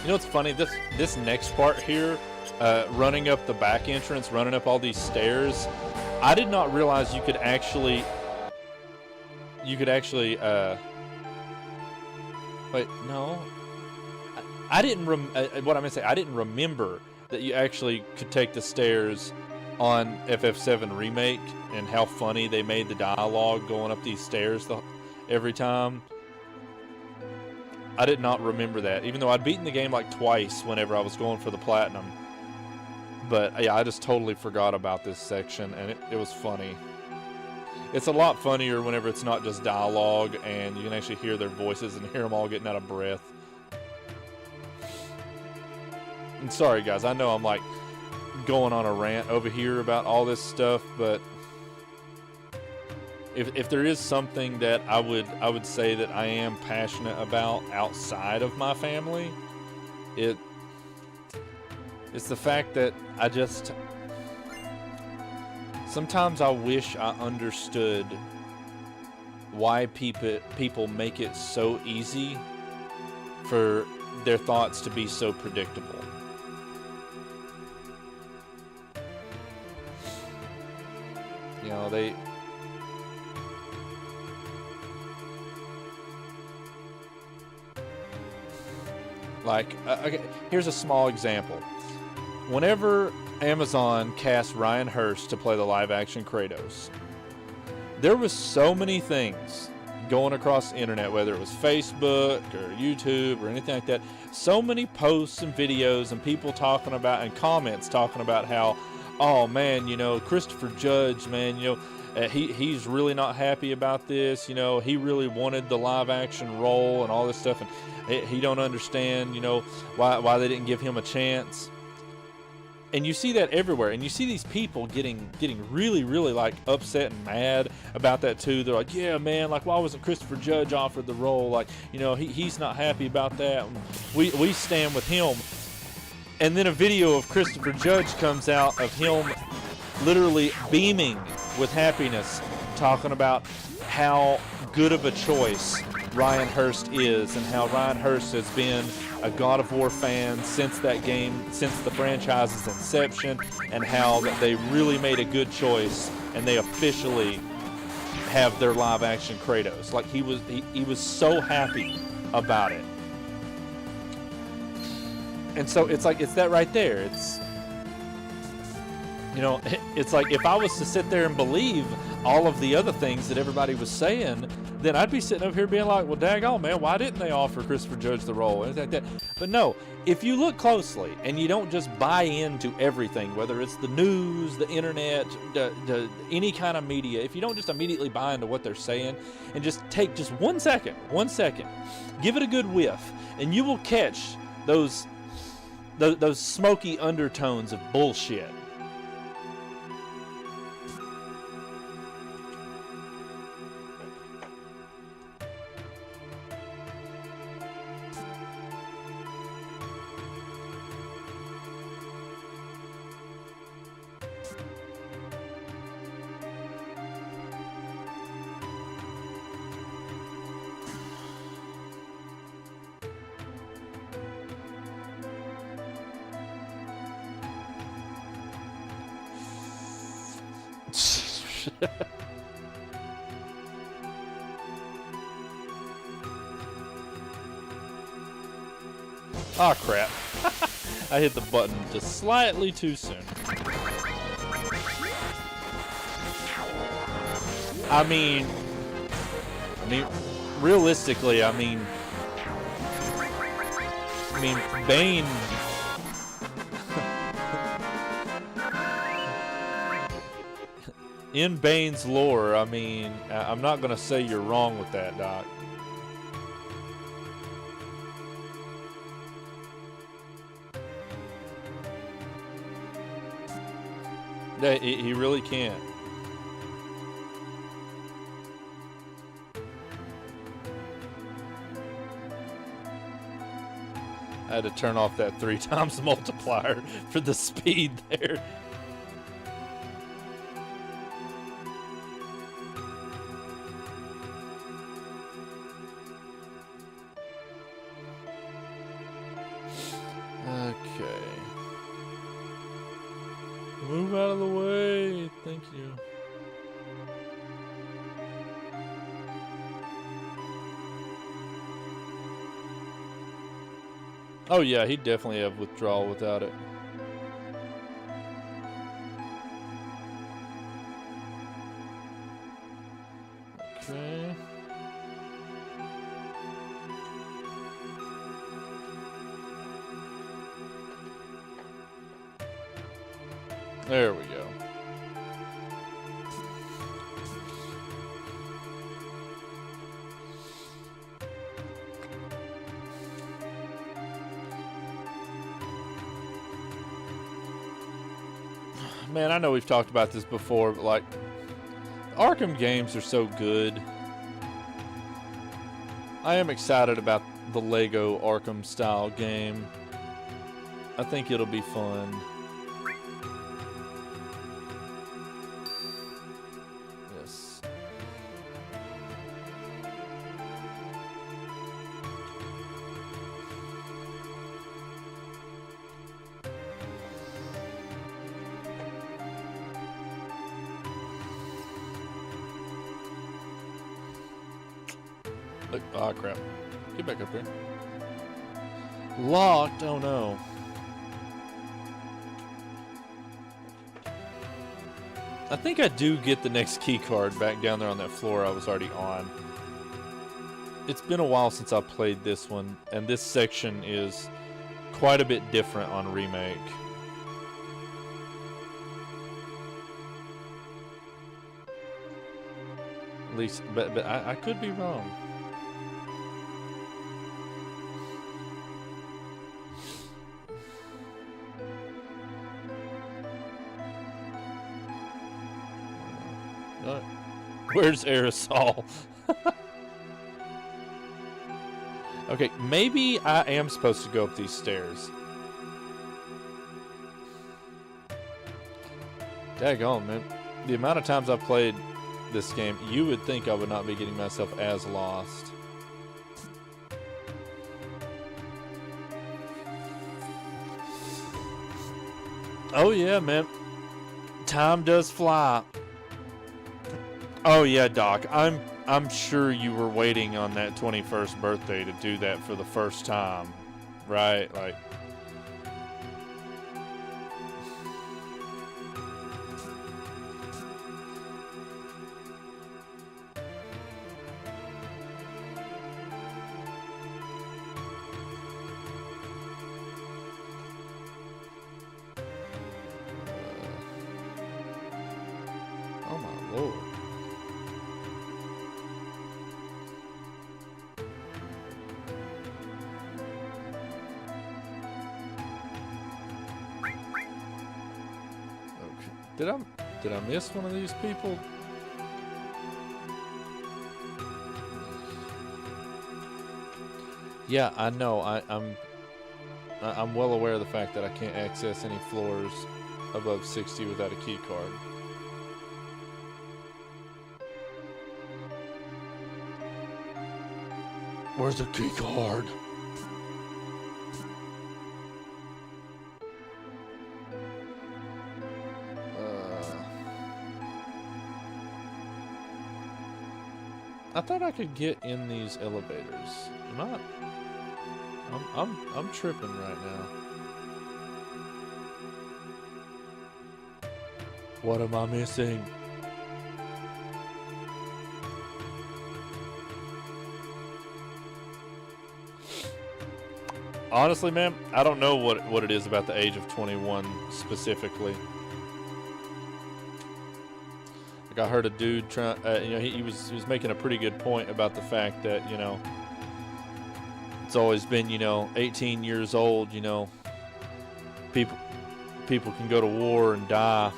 You know what's funny? This next part here, running up the back entrance, running up all these stairs, I did not realize you could actually wait, no. I didn't what I'm gonna say, I didn't remember that you actually could take the stairs on FF7 Remake and how funny they made the dialogue going up these stairs every time. I did not remember that, even though I'd beaten the game like twice whenever I was going for the platinum. But yeah, I just totally forgot about this section, and it was funny. It's a lot funnier whenever it's not just dialogue, and you can actually hear their voices and hear them all getting out of breath. And sorry guys, I know I'm like going on a rant over here about all this stuff, but if there is something that I would say that I am passionate about outside of my family, it's the fact that sometimes I wish I understood why people make it so easy for their thoughts to be so predictable. They like, okay, here's a small example. Whenever Amazon cast Ryan Hurst to play the live-action Kratos, there was so many things going across the internet, whether it was Facebook or YouTube or anything like that, so many posts and videos and people talking about, and comments talking about how, oh man, Christopher Judge, man, he's really not happy about this. He really wanted the live-action role and all this stuff, and he don't understand, why they didn't give him a chance. And you see that everywhere, and you see these people getting really, really like upset and mad about that too. They're like, yeah, man, like why wasn't Christopher Judge offered the role? Like, he's not happy about that. We stand with him. And then a video of Christopher Judge comes out of him literally beaming with happiness, talking about how good of a choice Ryan Hurst is, and how Ryan Hurst has been a God of War fan since that game, since the franchise's inception, and how that they really made a good choice, and they officially have their live-action Kratos. Like he was so happy about it. And so it's like, it's that right there. It's, You know, it's like if I was to sit there and believe all of the other things that everybody was saying, then I'd be sitting up here being like, well, daggone, man, why didn't they offer Christopher Judge the role? And like that. But no, if you look closely and you don't just buy into everything, whether it's the news, the internet, any kind of media, if you don't just immediately buy into what they're saying and just take just 1 second, give it a good whiff, and you will catch those smoky undertones of bullshit. Oh crap. I hit the button just slightly too soon. I mean realistically, Bane in Bane's lore, I'm not gonna say you're wrong with that, Doc. He really can't. I had to turn off that 3 times multiplier for the speed there. Okay. Move out of the way. Thank you. Oh yeah, he'd definitely have withdrawal without it. Okay. There we go. Man, I know we've talked about this before, but like, Arkham games are so good. I am excited about the Lego Arkham style game. I think it'll be fun. Yes. Look, oh crap. Get back up here. Locked, oh no. I think I do get the next key card back down there on that floor I was already on. It's been a while since I played this one, and this section is quite a bit different on Remake. At least, but I could be wrong. Where's Aerosol? Okay, maybe I am supposed to go up these stairs. Daggone, man. The amount of times I've played this game, you would think I would not be getting myself as lost. Oh yeah, man. Time does fly. Oh yeah, Doc. I'm sure you were waiting on that 21st birthday to do that for the first time, right? Like, Did I miss one of these people? Yeah, I know. I'm well aware of the fact that I can't access any floors above 60 without a key card. Where's the key card? I thought I could get in these elevators. Am I? I'm tripping right now. What am I missing? Honestly, man, I don't know what it is about the age of 21 specifically. Like I heard a dude try, he was making a pretty good point about the fact that, it's always been, 18 years old, people can go to war and die.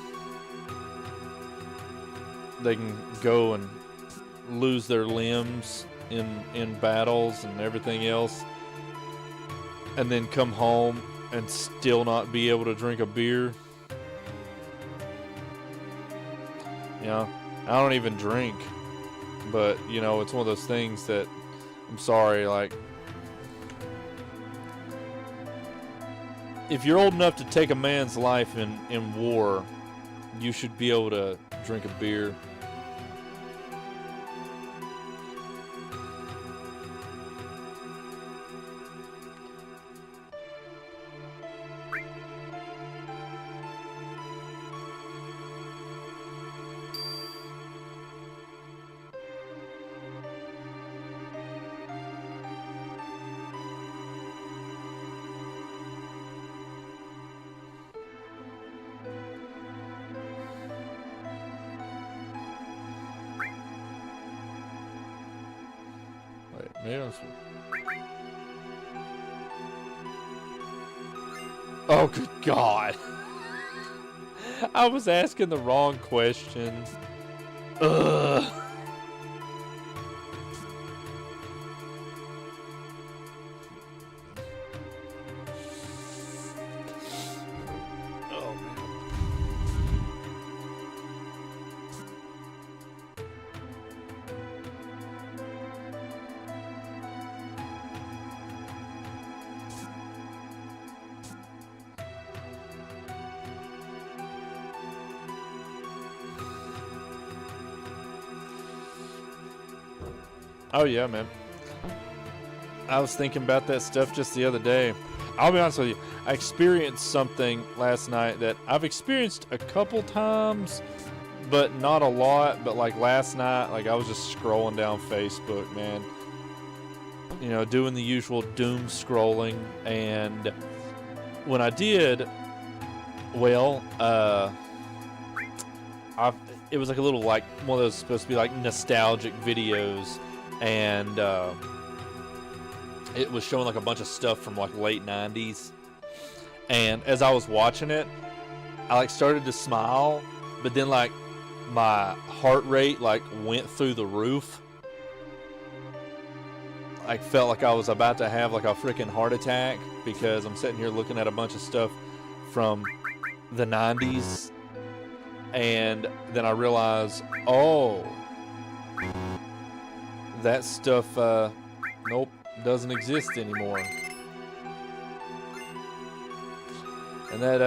They can go and lose their limbs in battles and everything else, and then come home and still not be able to drink a beer. I don't even drink, but it's one of those things that, I'm sorry, like, if you're old enough to take a man's life in war, you should be able to drink a beer. Oh, good God. I was asking the wrong question. Ugh. Oh, man. Oh yeah, man. I was thinking about that stuff just the other day. I'll be honest with you. I experienced something last night that I've experienced a couple times, but not a lot. But like last night, like I was just scrolling down Facebook, man. Doing the usual doom scrolling, and when I did, well, it was like a little, like one of those supposed to be like nostalgic videos. And it was showing like a bunch of stuff from like late 90s. And as I was watching it, I like started to smile, but then like my heart rate like went through the roof. I felt like I was about to have like a freaking heart attack because I'm sitting here looking at a bunch of stuff from the 90s. And then I realized, oh, that stuff, nope, doesn't exist anymore. And that,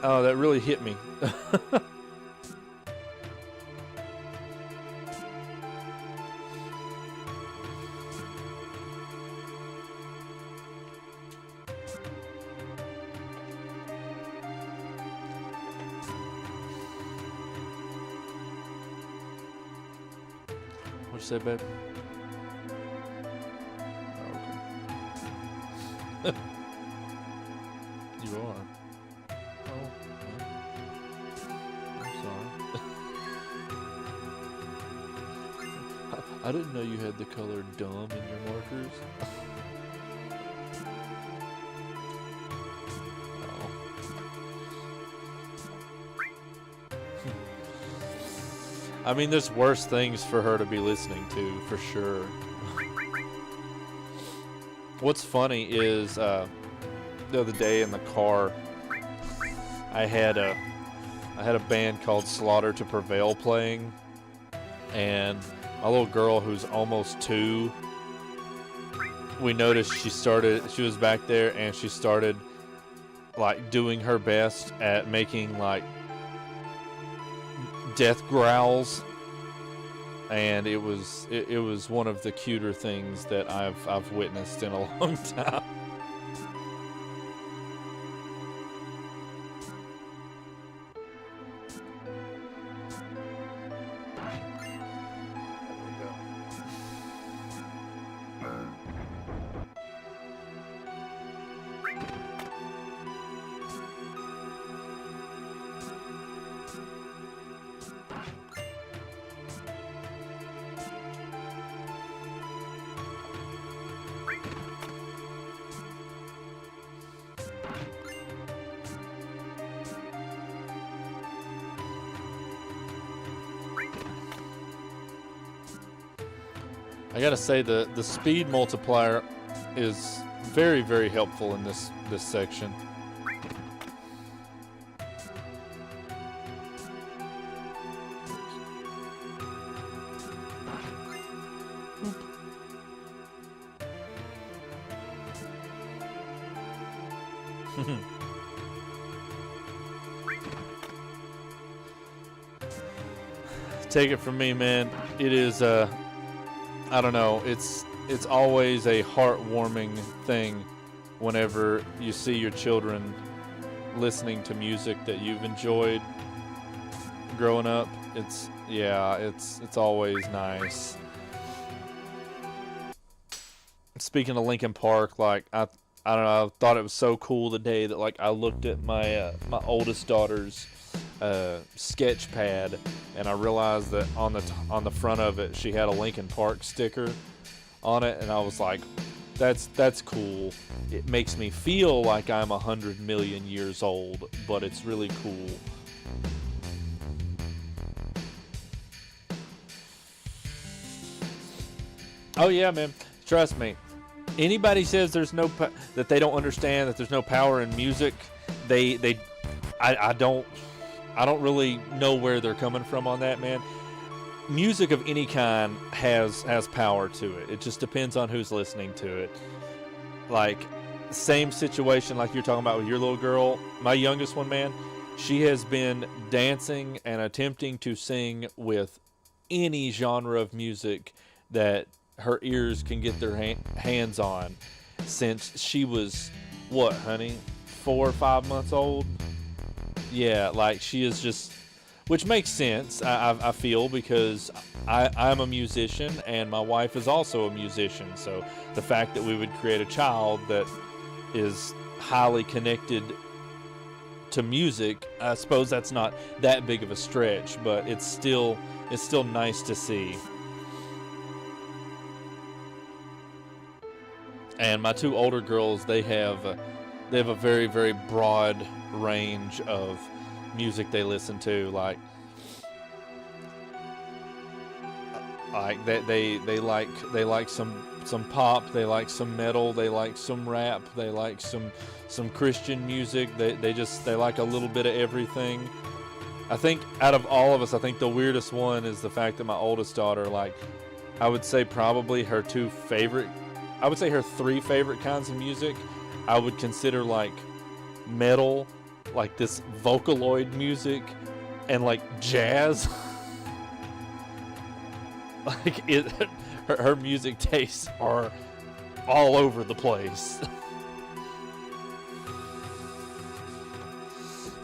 oh, that really hit me. What'd you say, babe? You are. Oh, well, I'm sorry. I didn't know you had the color dumb in your markers. Oh. I mean, there's worse things for her to be listening to, for sure. What's funny is the other day in the car, I had a band called Slaughter to Prevail playing, and my little girl, who's almost 2, we noticed she was back there, and she started like doing her best at making like death growls, and it was one of the cuter things that I've witnessed in a long time. I gotta say the speed multiplier is very, very helpful in this section. Take it from me, man. It is I don't know, it's always a heartwarming thing whenever you see your children listening to music that you've enjoyed growing up. It's always nice. Speaking of Linkin Park, like I don't know, I thought it was so cool today that like I looked at my my oldest daughter's sketch pad, and I realized that on the front of it she had a Linkin Park sticker on it, and I was like, that's cool. It makes me feel like I'm 100 million years old, but it's really cool. Oh yeah, man, trust me. Anybody says there's no that they don't understand that there's no power in music, I don't really know where they're coming from on that, man. Music of any kind has power to it. It just depends on who's listening to it. Like, same situation like you're talking about with your little girl. My youngest one, man, she has been dancing and attempting to sing with any genre of music that her ears can get their hands on since she was, what, honey, 4 or 5 months old? Yeah, like she is just, which makes sense, I feel, because I'm a musician and my wife is also a musician. So the fact that we would create a child that is highly connected to music, I suppose that's not that big of a stretch, but it's still nice to see. And my 2 older girls, they have a very, very broad range of music they listen to. Like they like some pop, they like some metal, they like some rap, they like some Christian music. They like a little bit of everything. I think out of all of us, I think the weirdest one is the fact that my oldest daughter, like, I would say probably her 3 favorite kinds of music I would consider like metal, like this Vocaloid music, and like jazz. Like her music tastes are all over the place.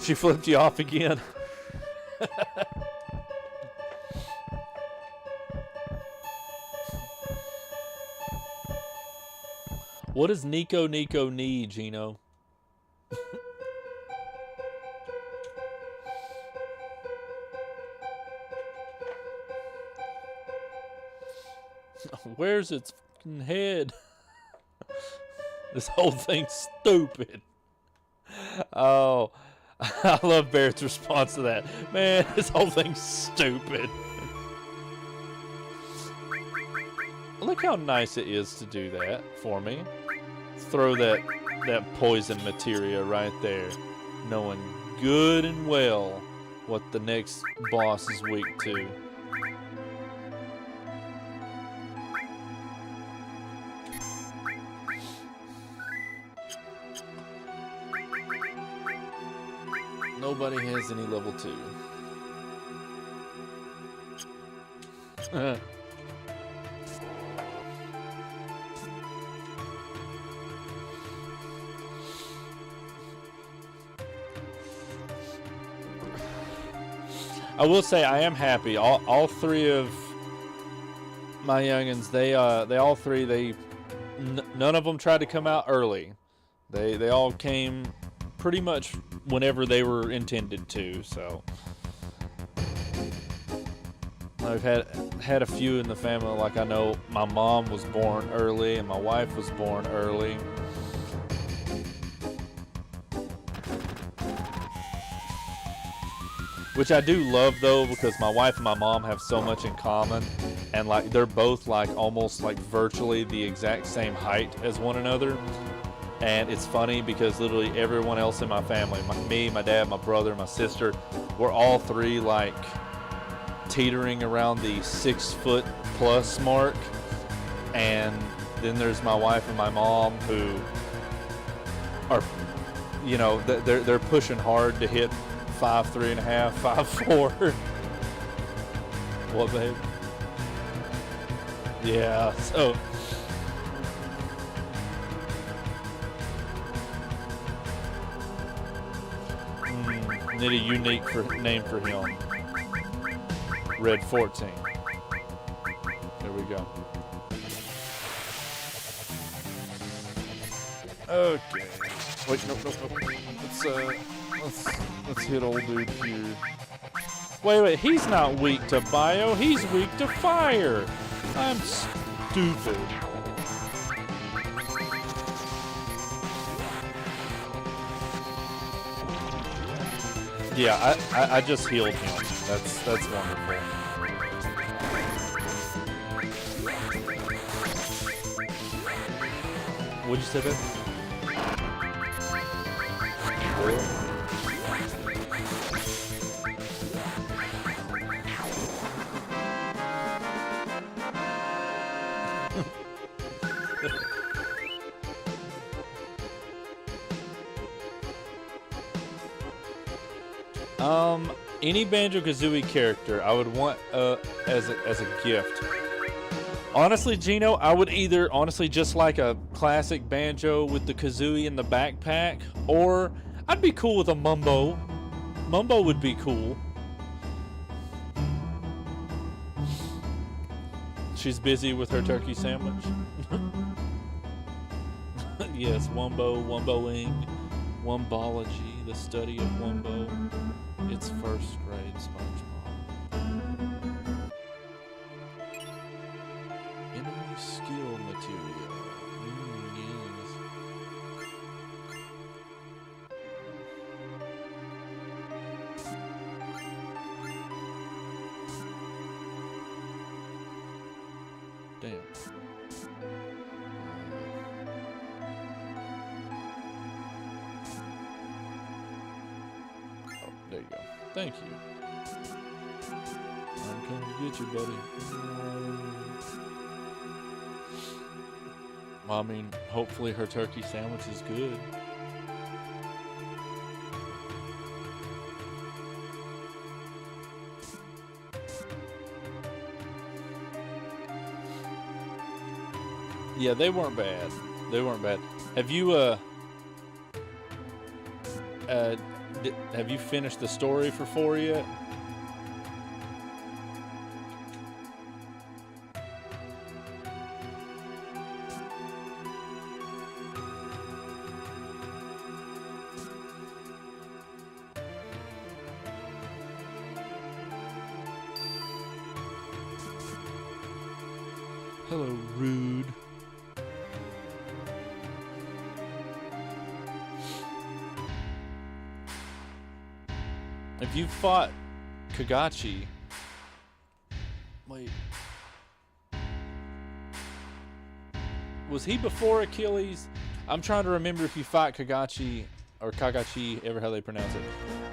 She flipped you off again. What does Nico need, Gino? Where's its fucking head? This whole thing's stupid. Oh, I love Barrett's response to that. Man, this whole thing's stupid. Look how nice it is to do that for me. Throw that poison materia right there, knowing good and well what the next boss is weak to. Nobody has any level 2. I will say I am happy. All three of my youngins, they all three, none of them tried to come out early. They all came pretty much whenever they were intended to. So I've had a few in the family. Like I know my mom was born early and my wife was born early. Which I do love though, because my wife and my mom have so much in common, and like they're both like almost like virtually the exact same height as one another. And it's funny because literally everyone else in my family, me, my dad, my brother, my sister, we're all three like teetering around the 6 foot plus mark. And then there's my wife and my mom who are, you know, they're pushing hard to hit 5'3.5", 5'4". What, babe? Yeah, so need a unique name for him. Red 14. There we go. Okay. Wait, no. Let's hit old dude here. Wait, he's not weak to bio, he's weak to fire. I'm stupid. Yeah, I just healed him. That's wonderful. What'd you say, babe? Any Banjo-Kazooie character I would want as a gift. Honestly, Gino, I would either honestly just like a classic Banjo with the Kazooie in the backpack, or I'd be cool with a Mumbo. Mumbo would be cool. She's busy with her turkey sandwich. Yes, Wumbo, Wumboing, Wumbology, the study of Wumbo. It's first grade SpongeBob. Enemy skill material. Yes. Damn. There you go. Thank you. I'm coming to get you, buddy. Well, I mean, hopefully her turkey sandwich is good. Yeah, they weren't bad. They weren't bad. Have you, have you finished the story for 4 yet? Hello, rude. If you fought Kagachi, wait. Was he before Achilles? I'm trying to remember if you fight Kagachi or Kagachi, ever how they pronounce it.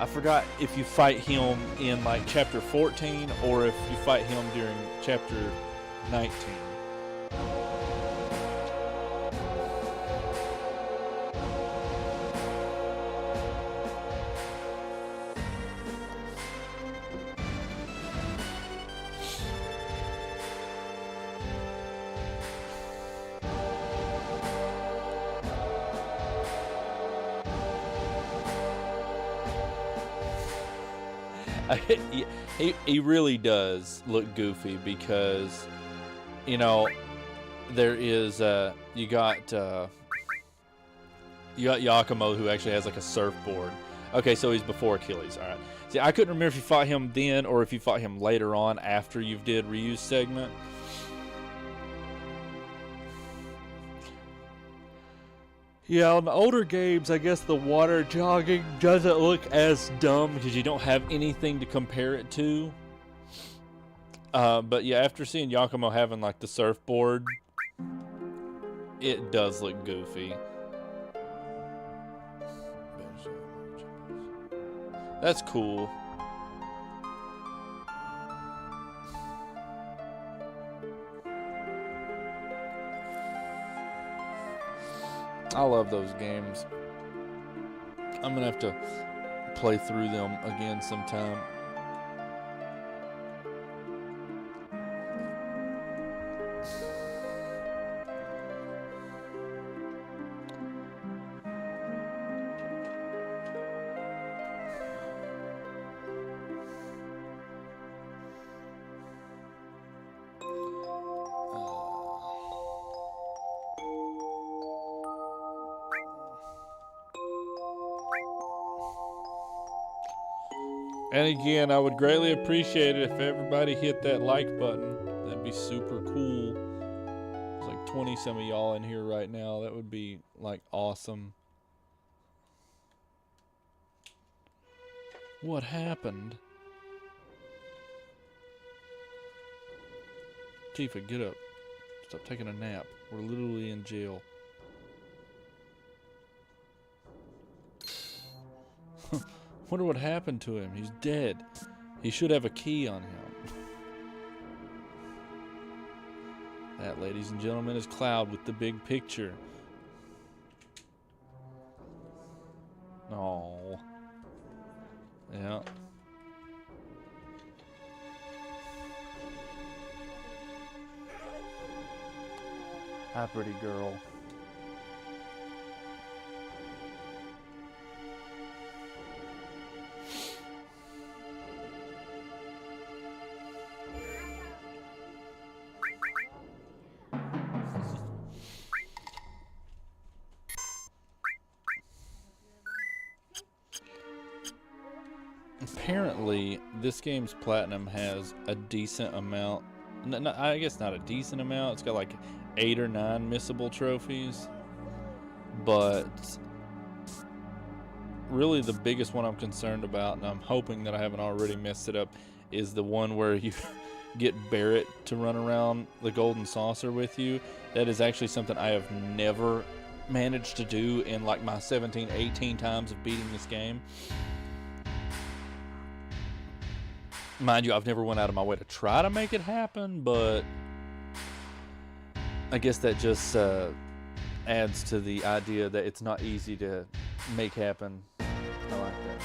I forgot if you fight him in like chapter 14 or if you fight him during chapter 19. He really does look goofy because, you know, there is you got Yakumo, who actually has like a surfboard. Okay, so he's before Achilles. All right. See, I couldn't remember if you fought him then or if you fought him later on after you did Ryu's segment. Yeah, on the older games, I guess the water jogging doesn't look as dumb because you don't have anything to compare it to. But yeah, after seeing Yakumo having like the surfboard, it does look goofy. That's cool. I love those games. I'm gonna have to play through them again sometime. And again, I would greatly appreciate it if everybody hit that like button. That'd be super cool. There's like 20 some of y'all in here right now. That would be like awesome. What happened? Tifa, get up. Stop taking a nap. We're literally in jail. Wonder what happened to him. He's dead. He should have a key on him. That, ladies and gentlemen, is Cloud with the big picture. Oh. Yeah. Hi, pretty girl. Apparently, this game's platinum has a decent amount. I guess not a decent amount. It's got like 8 or 9 missable trophies. But really the biggest one I'm concerned about, and I'm hoping that I haven't already messed it up, is the one where you get Barrett to run around the golden saucer with you. That is actually something I have never managed to do in like my 17, 18 times of beating this game. Mind you, I've never went out of my way to try to make it happen, but I guess that just adds to the idea that it's not easy to make happen. I like that.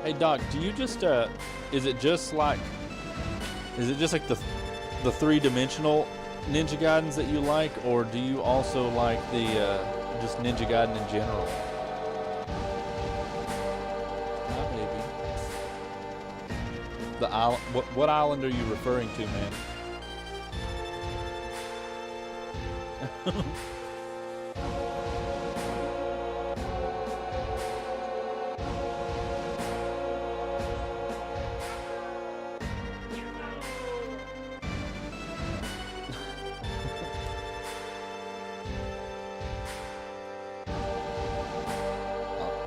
Hey Doc, do you just is it just like the three-dimensional Ninja Gaidens that you like, or do you also like the just Ninja Gaiden in general? Hi, baby. The island. What island are you referring to, man?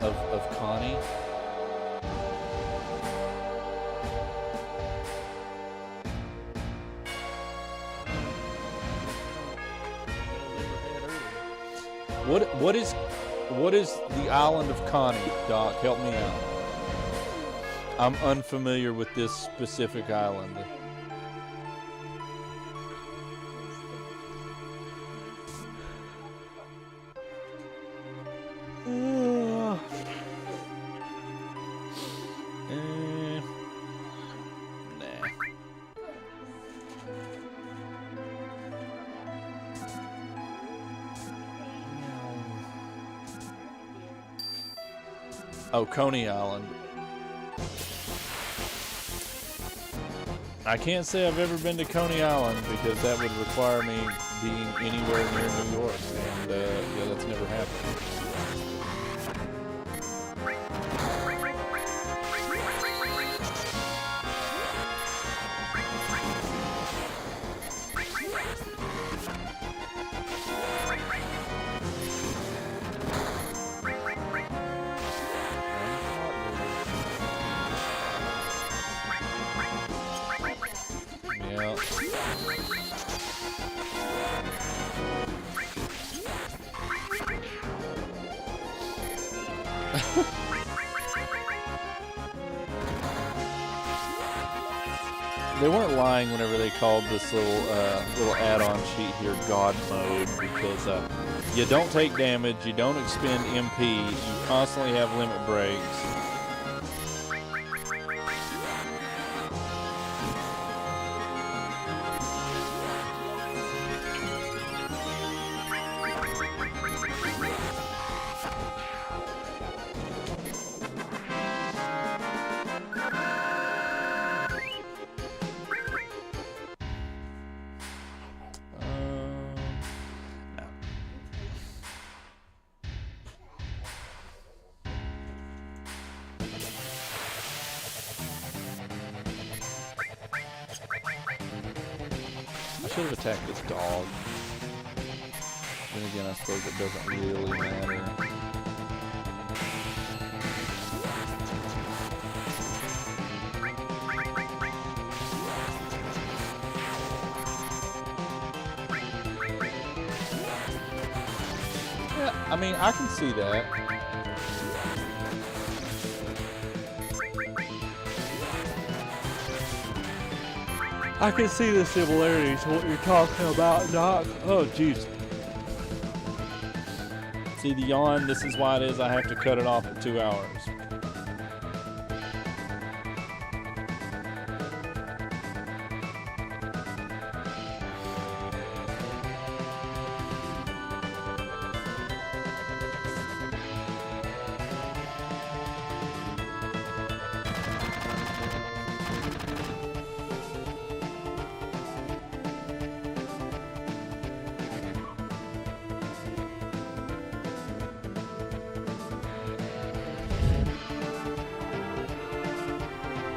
of Connie. What is the island of Connie, Doc? Help me out. I'm unfamiliar with this specific island. Oh, Coney Island. I can't say I've ever been to Coney Island because that would require me being anywhere near New York, and yeah, that's never happened. They weren't lying whenever they called this little add-on sheet here God Mode, because you don't take damage, you don't expend MP, you constantly have limit breaks. I should have attacked this dog. Then again, I suppose it doesn't really matter. Yeah, I mean, I can see that. I can see the similarities to what you're talking about, Doc. Oh, jeez. See the yawn? This is why it is I have to cut it off at 2 hours.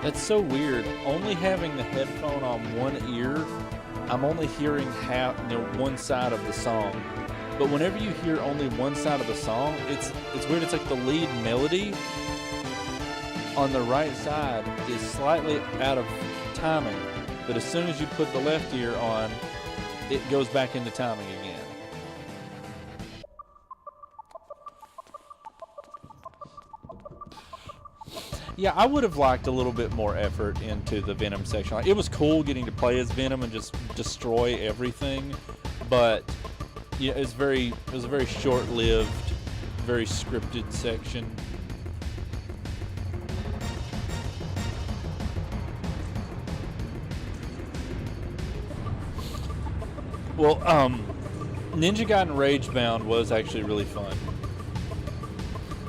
That's so weird. Only having the headphone on one ear, I'm only hearing one side of the song. But whenever you hear only one side of the song, it's weird. It's like the lead melody on the right side is slightly out of timing. But as soon as you put the left ear on, it goes back into timing again. Yeah, I would have liked a little bit more effort into the Venom section. Like, it was cool getting to play as Venom and just destroy everything, but yeah, it was a very short-lived, very scripted section. Well, Ninja Gaiden Ragebound was actually really fun.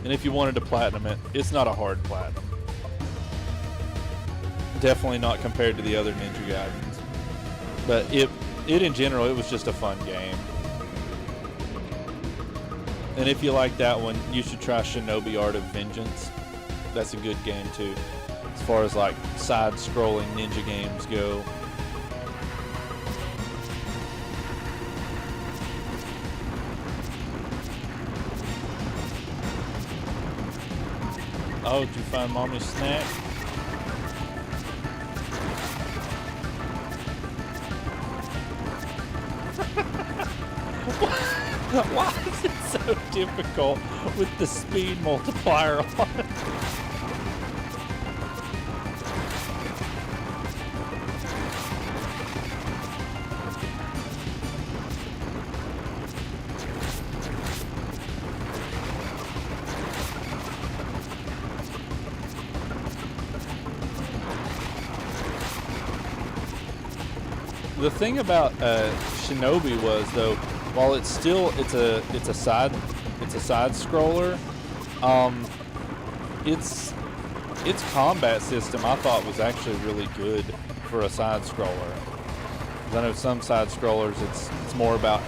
And if you wanted to platinum it, it's not a hard platinum. Definitely not compared to the other Ninja Gaidens. But it in general, it was just a fun game. And if you like that one, you should try Shinobi Art of Vengeance. That's a good game too, as far as like side-scrolling ninja games go. Oh, did you find mommy's snack? Why is it so difficult with the speed multiplier on it? The thing about Shinobi was, though, while it's a side scroller, its combat system I thought was actually really good for a side scroller. I know some side scrollers it's more about,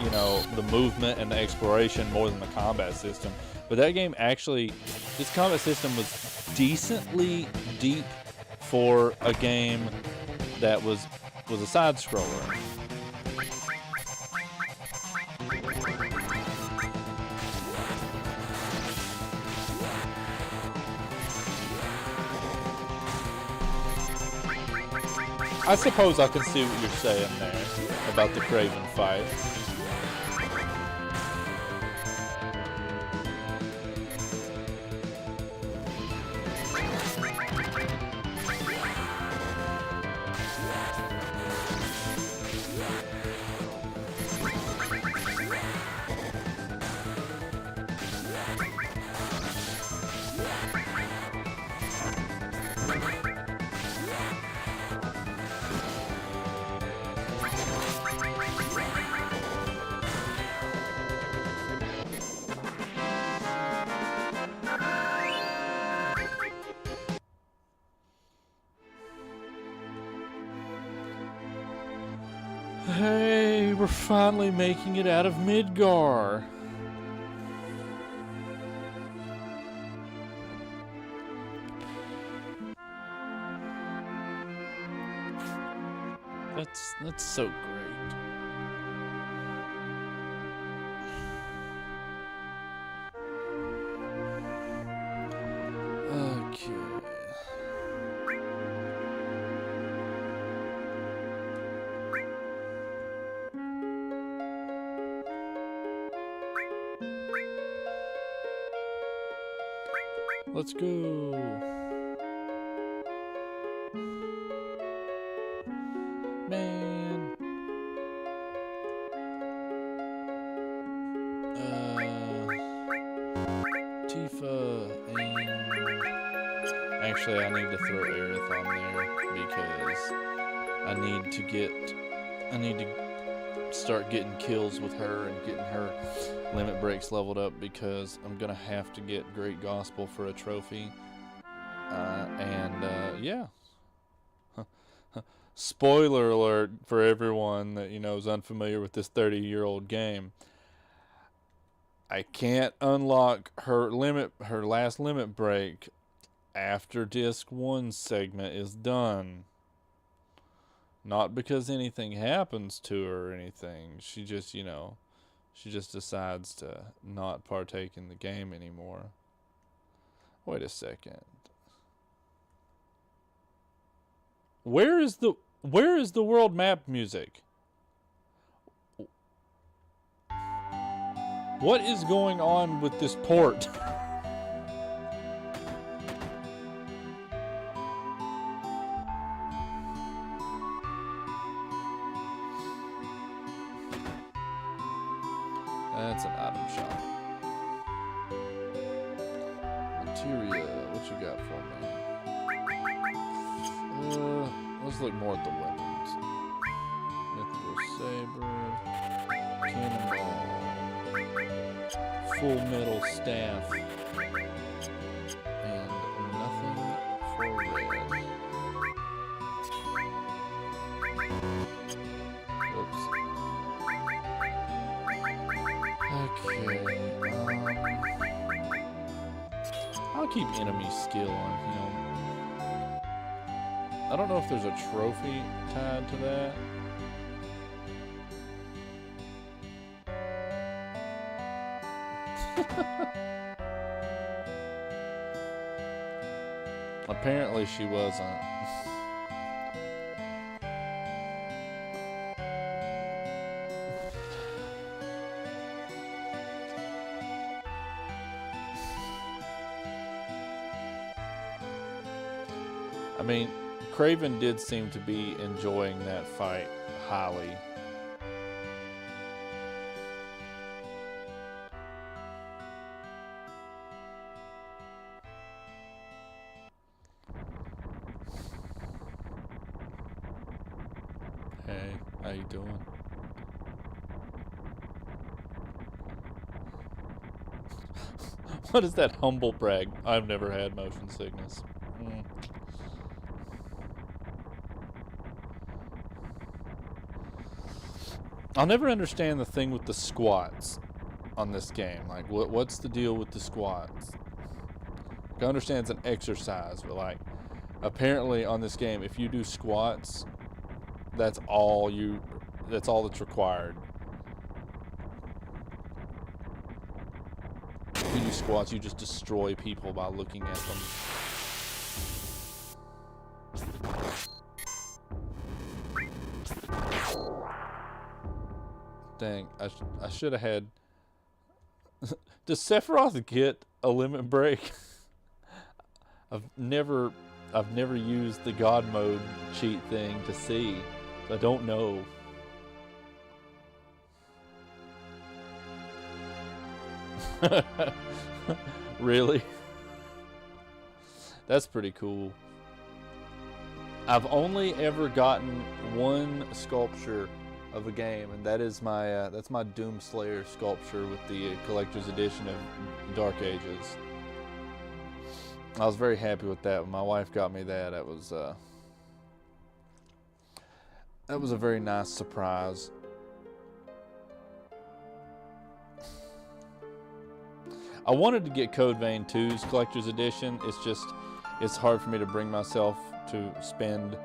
you know, the movement and the exploration more than the combat system. But that game actually, its combat system was decently deep for a game that was a side scroller. I suppose I can see what you're saying there about the Kraven fight. Hey, we're finally making it out of Midgar. That's so great. Okay. Let's go. Man. Tifa and actually I need to throw Aerith on there because I need to start getting kills with her and getting her limit breaks leveled up because I'm gonna have to get Great Gospel for a trophy. Yeah. Spoiler alert for everyone that, you know, is unfamiliar with this 30-year-old game. I can't unlock her last limit break after disc 1 segment is done. Not because anything happens to her or anything. She just, you know, she just decides to not partake in the game anymore. Wait a second. Where is the world map music? What is going on with this port? That's an item shop. Materia, what you got for me? Let's look more at the weapons. Mithril Saber, Cannonball, Full Metal Staff, and nothing for red. Whoops. Okay, I'll keep enemy skill on him. I don't know if there's a trophy tied to that. Apparently she wasn't. I mean, Craven did seem to be enjoying that fight highly. Hey, how you doing? What is that humble brag? I've never had motion sickness. I'll never understand the thing with the squats on this game. Like, what's the deal with the squats? I understand it's an exercise, but like, apparently on this game, if you do squats, that's all that's required. If you do squats, you just destroy people by looking at them. Dang, I should have had... Does Sephiroth get a limit break? I've never used the God mode cheat thing to see. So I don't know. Really? That's pretty cool. I've only ever gotten one sculpture of a game, and that is my that's my Doomslayer sculpture with the collector's edition of Dark Ages. I was very happy with that. When my wife got me that, that was a very nice surprise. I wanted to get Code Vein 2's collector's edition. It's hard for me to bring myself to spend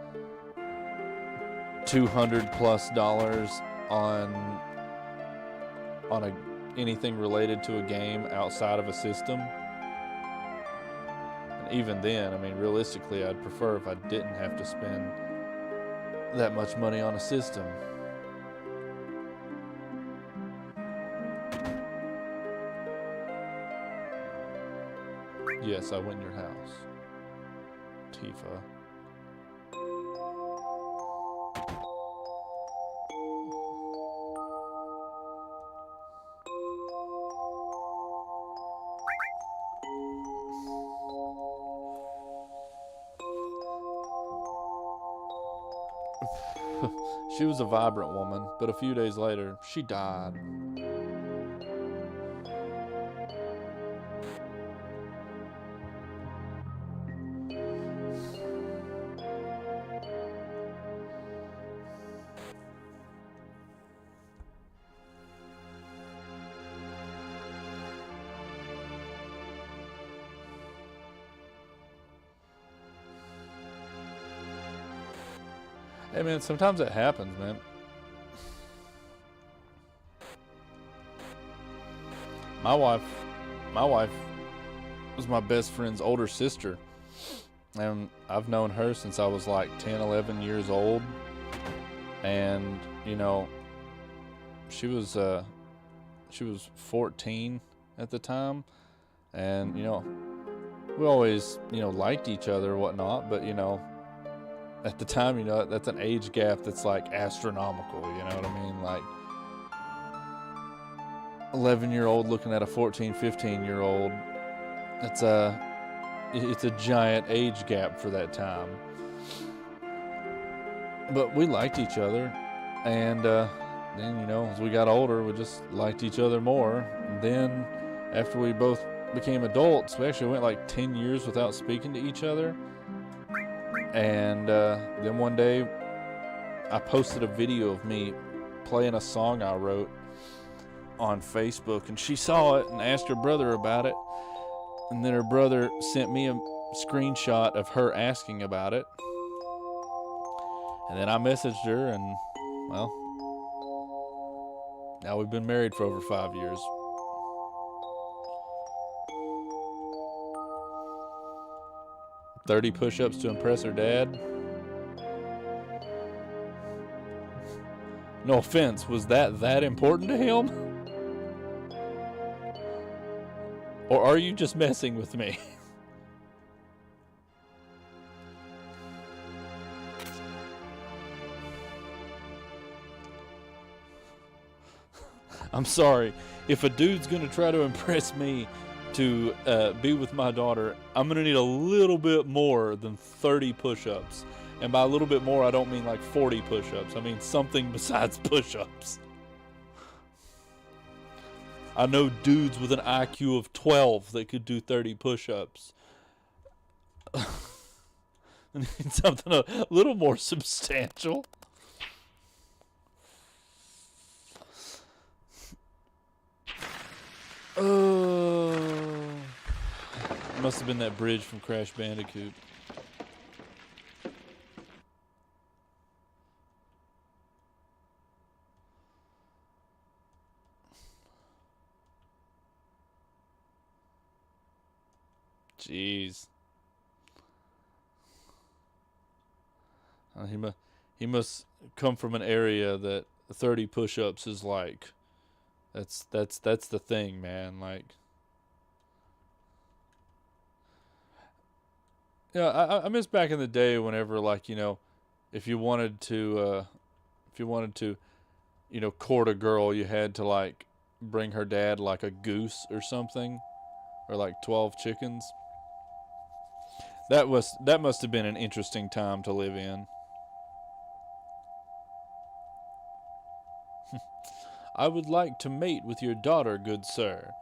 $200+ on anything related to a game outside of a system. And even then, I mean, realistically, I'd prefer if I didn't have to spend that much money on a system. Yes, I went in your house, Tifa. She was a vibrant woman, but a few days later, she died. Hey man, sometimes it happens, man. My wife was my best friend's older sister, and I've known her since I was like 10, 11 years old. And you know, she was 14 at the time, and you know, we always, you know, liked each other or whatnot, but you know, at the time, you know, that's an age gap that's like astronomical, you know what I mean? Like 11-year-old looking at a 14, 15-year-old. It's a giant age gap for that time. But we liked each other, and then, you know, as we got older, we just liked each other more. And then after we both became adults, we actually went like 10 years without speaking to each other. And then one day I posted a video of me playing a song I wrote on Facebook, and she saw it and asked her brother about it, and then her brother sent me a screenshot of her asking about it, and then I messaged her, and well, now we've been married for over 5 years. 30 push-ups to impress her dad. No offense, was that important to him? Or are you just messing with me? I'm sorry. If a dude's gonna try to impress me to be with my daughter, I'm gonna need a little bit more than 30 push-ups. And by a little bit more, I don't mean like 40 push-ups. I mean something besides push-ups. I know dudes with an IQ of 12 that could do 30 push-ups. I need something a little more substantial. Must have been that bridge from Crash Bandicoot. Jeez. He must come from an area that 30 push-ups is like, that's the thing, man. Like, yeah, I miss back in the day whenever, like, you know, if you wanted to, you know, court a girl, you had to like bring her dad like a goose or something, or like 12 chickens. That must have been an interesting time to live in. I would like to mate with your daughter, good sir.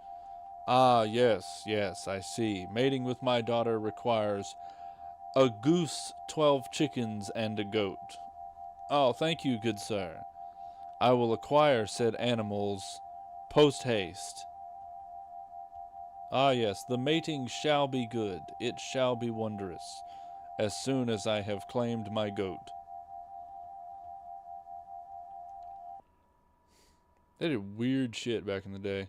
Ah, yes, I see. Mating with my daughter requires a goose, 12 chickens, and a goat. Oh, thank you, good sir. I will acquire said animals post haste. Ah, yes, the mating shall be good. It shall be wondrous, as soon as I have claimed my goat. They did weird shit back in the day.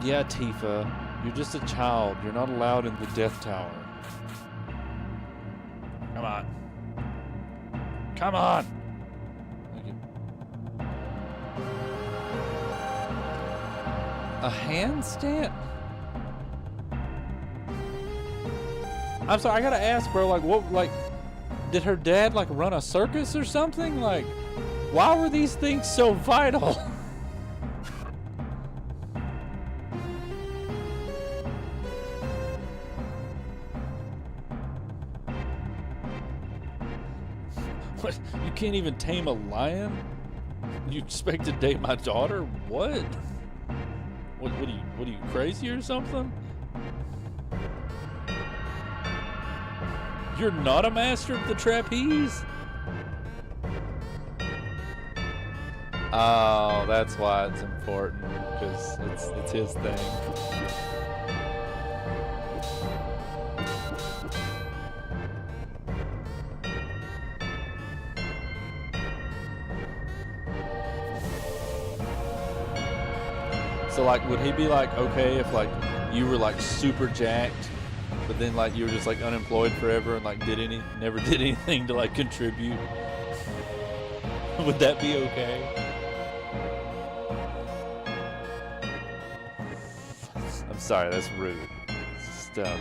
Yeah, Tifa, you're just a child. You're not allowed in the Death Tower. Come on. Come on! Thank you. A handstand? I'm sorry, I gotta ask, bro, like, what, like, did her dad, like, run a circus or something? Like, why were these things so vital? What? You can't even tame a lion? You expect to date my daughter? What? What are you crazy or something? You're not a master of the trapeze? Oh, that's why it's important, because it's his thing. So, like, would he be like, okay if, like, you were, like, super jacked, but then, like, you were just, like, unemployed forever and, like, never did anything to, like, contribute? Would that be okay? I'm sorry, that's rude. Stop.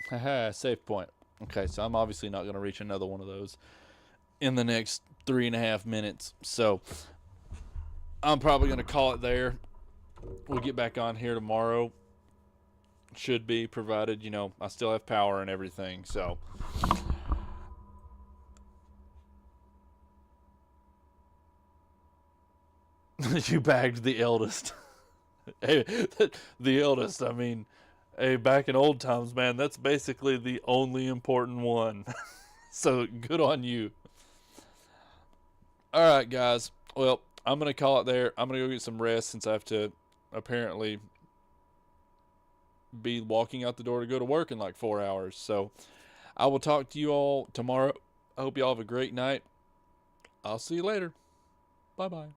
Haha, save point. Okay, so I'm obviously not going to reach another one of those in the next 3.5 minutes. So I'm probably going to call it there. We'll get back on here tomorrow. Should be, provided, you know, I still have power and everything. So You bagged the eldest. Hey, the eldest. I mean, hey, back in old times, man, that's basically the only important one. So good on you. All right, guys. Well, I'm gonna call it there. I'm gonna go get some rest since I have to apparently be walking out the door to go to work in like 4 hours. So I will talk to you all tomorrow. I hope you all have a great night. I'll see you later. Bye bye.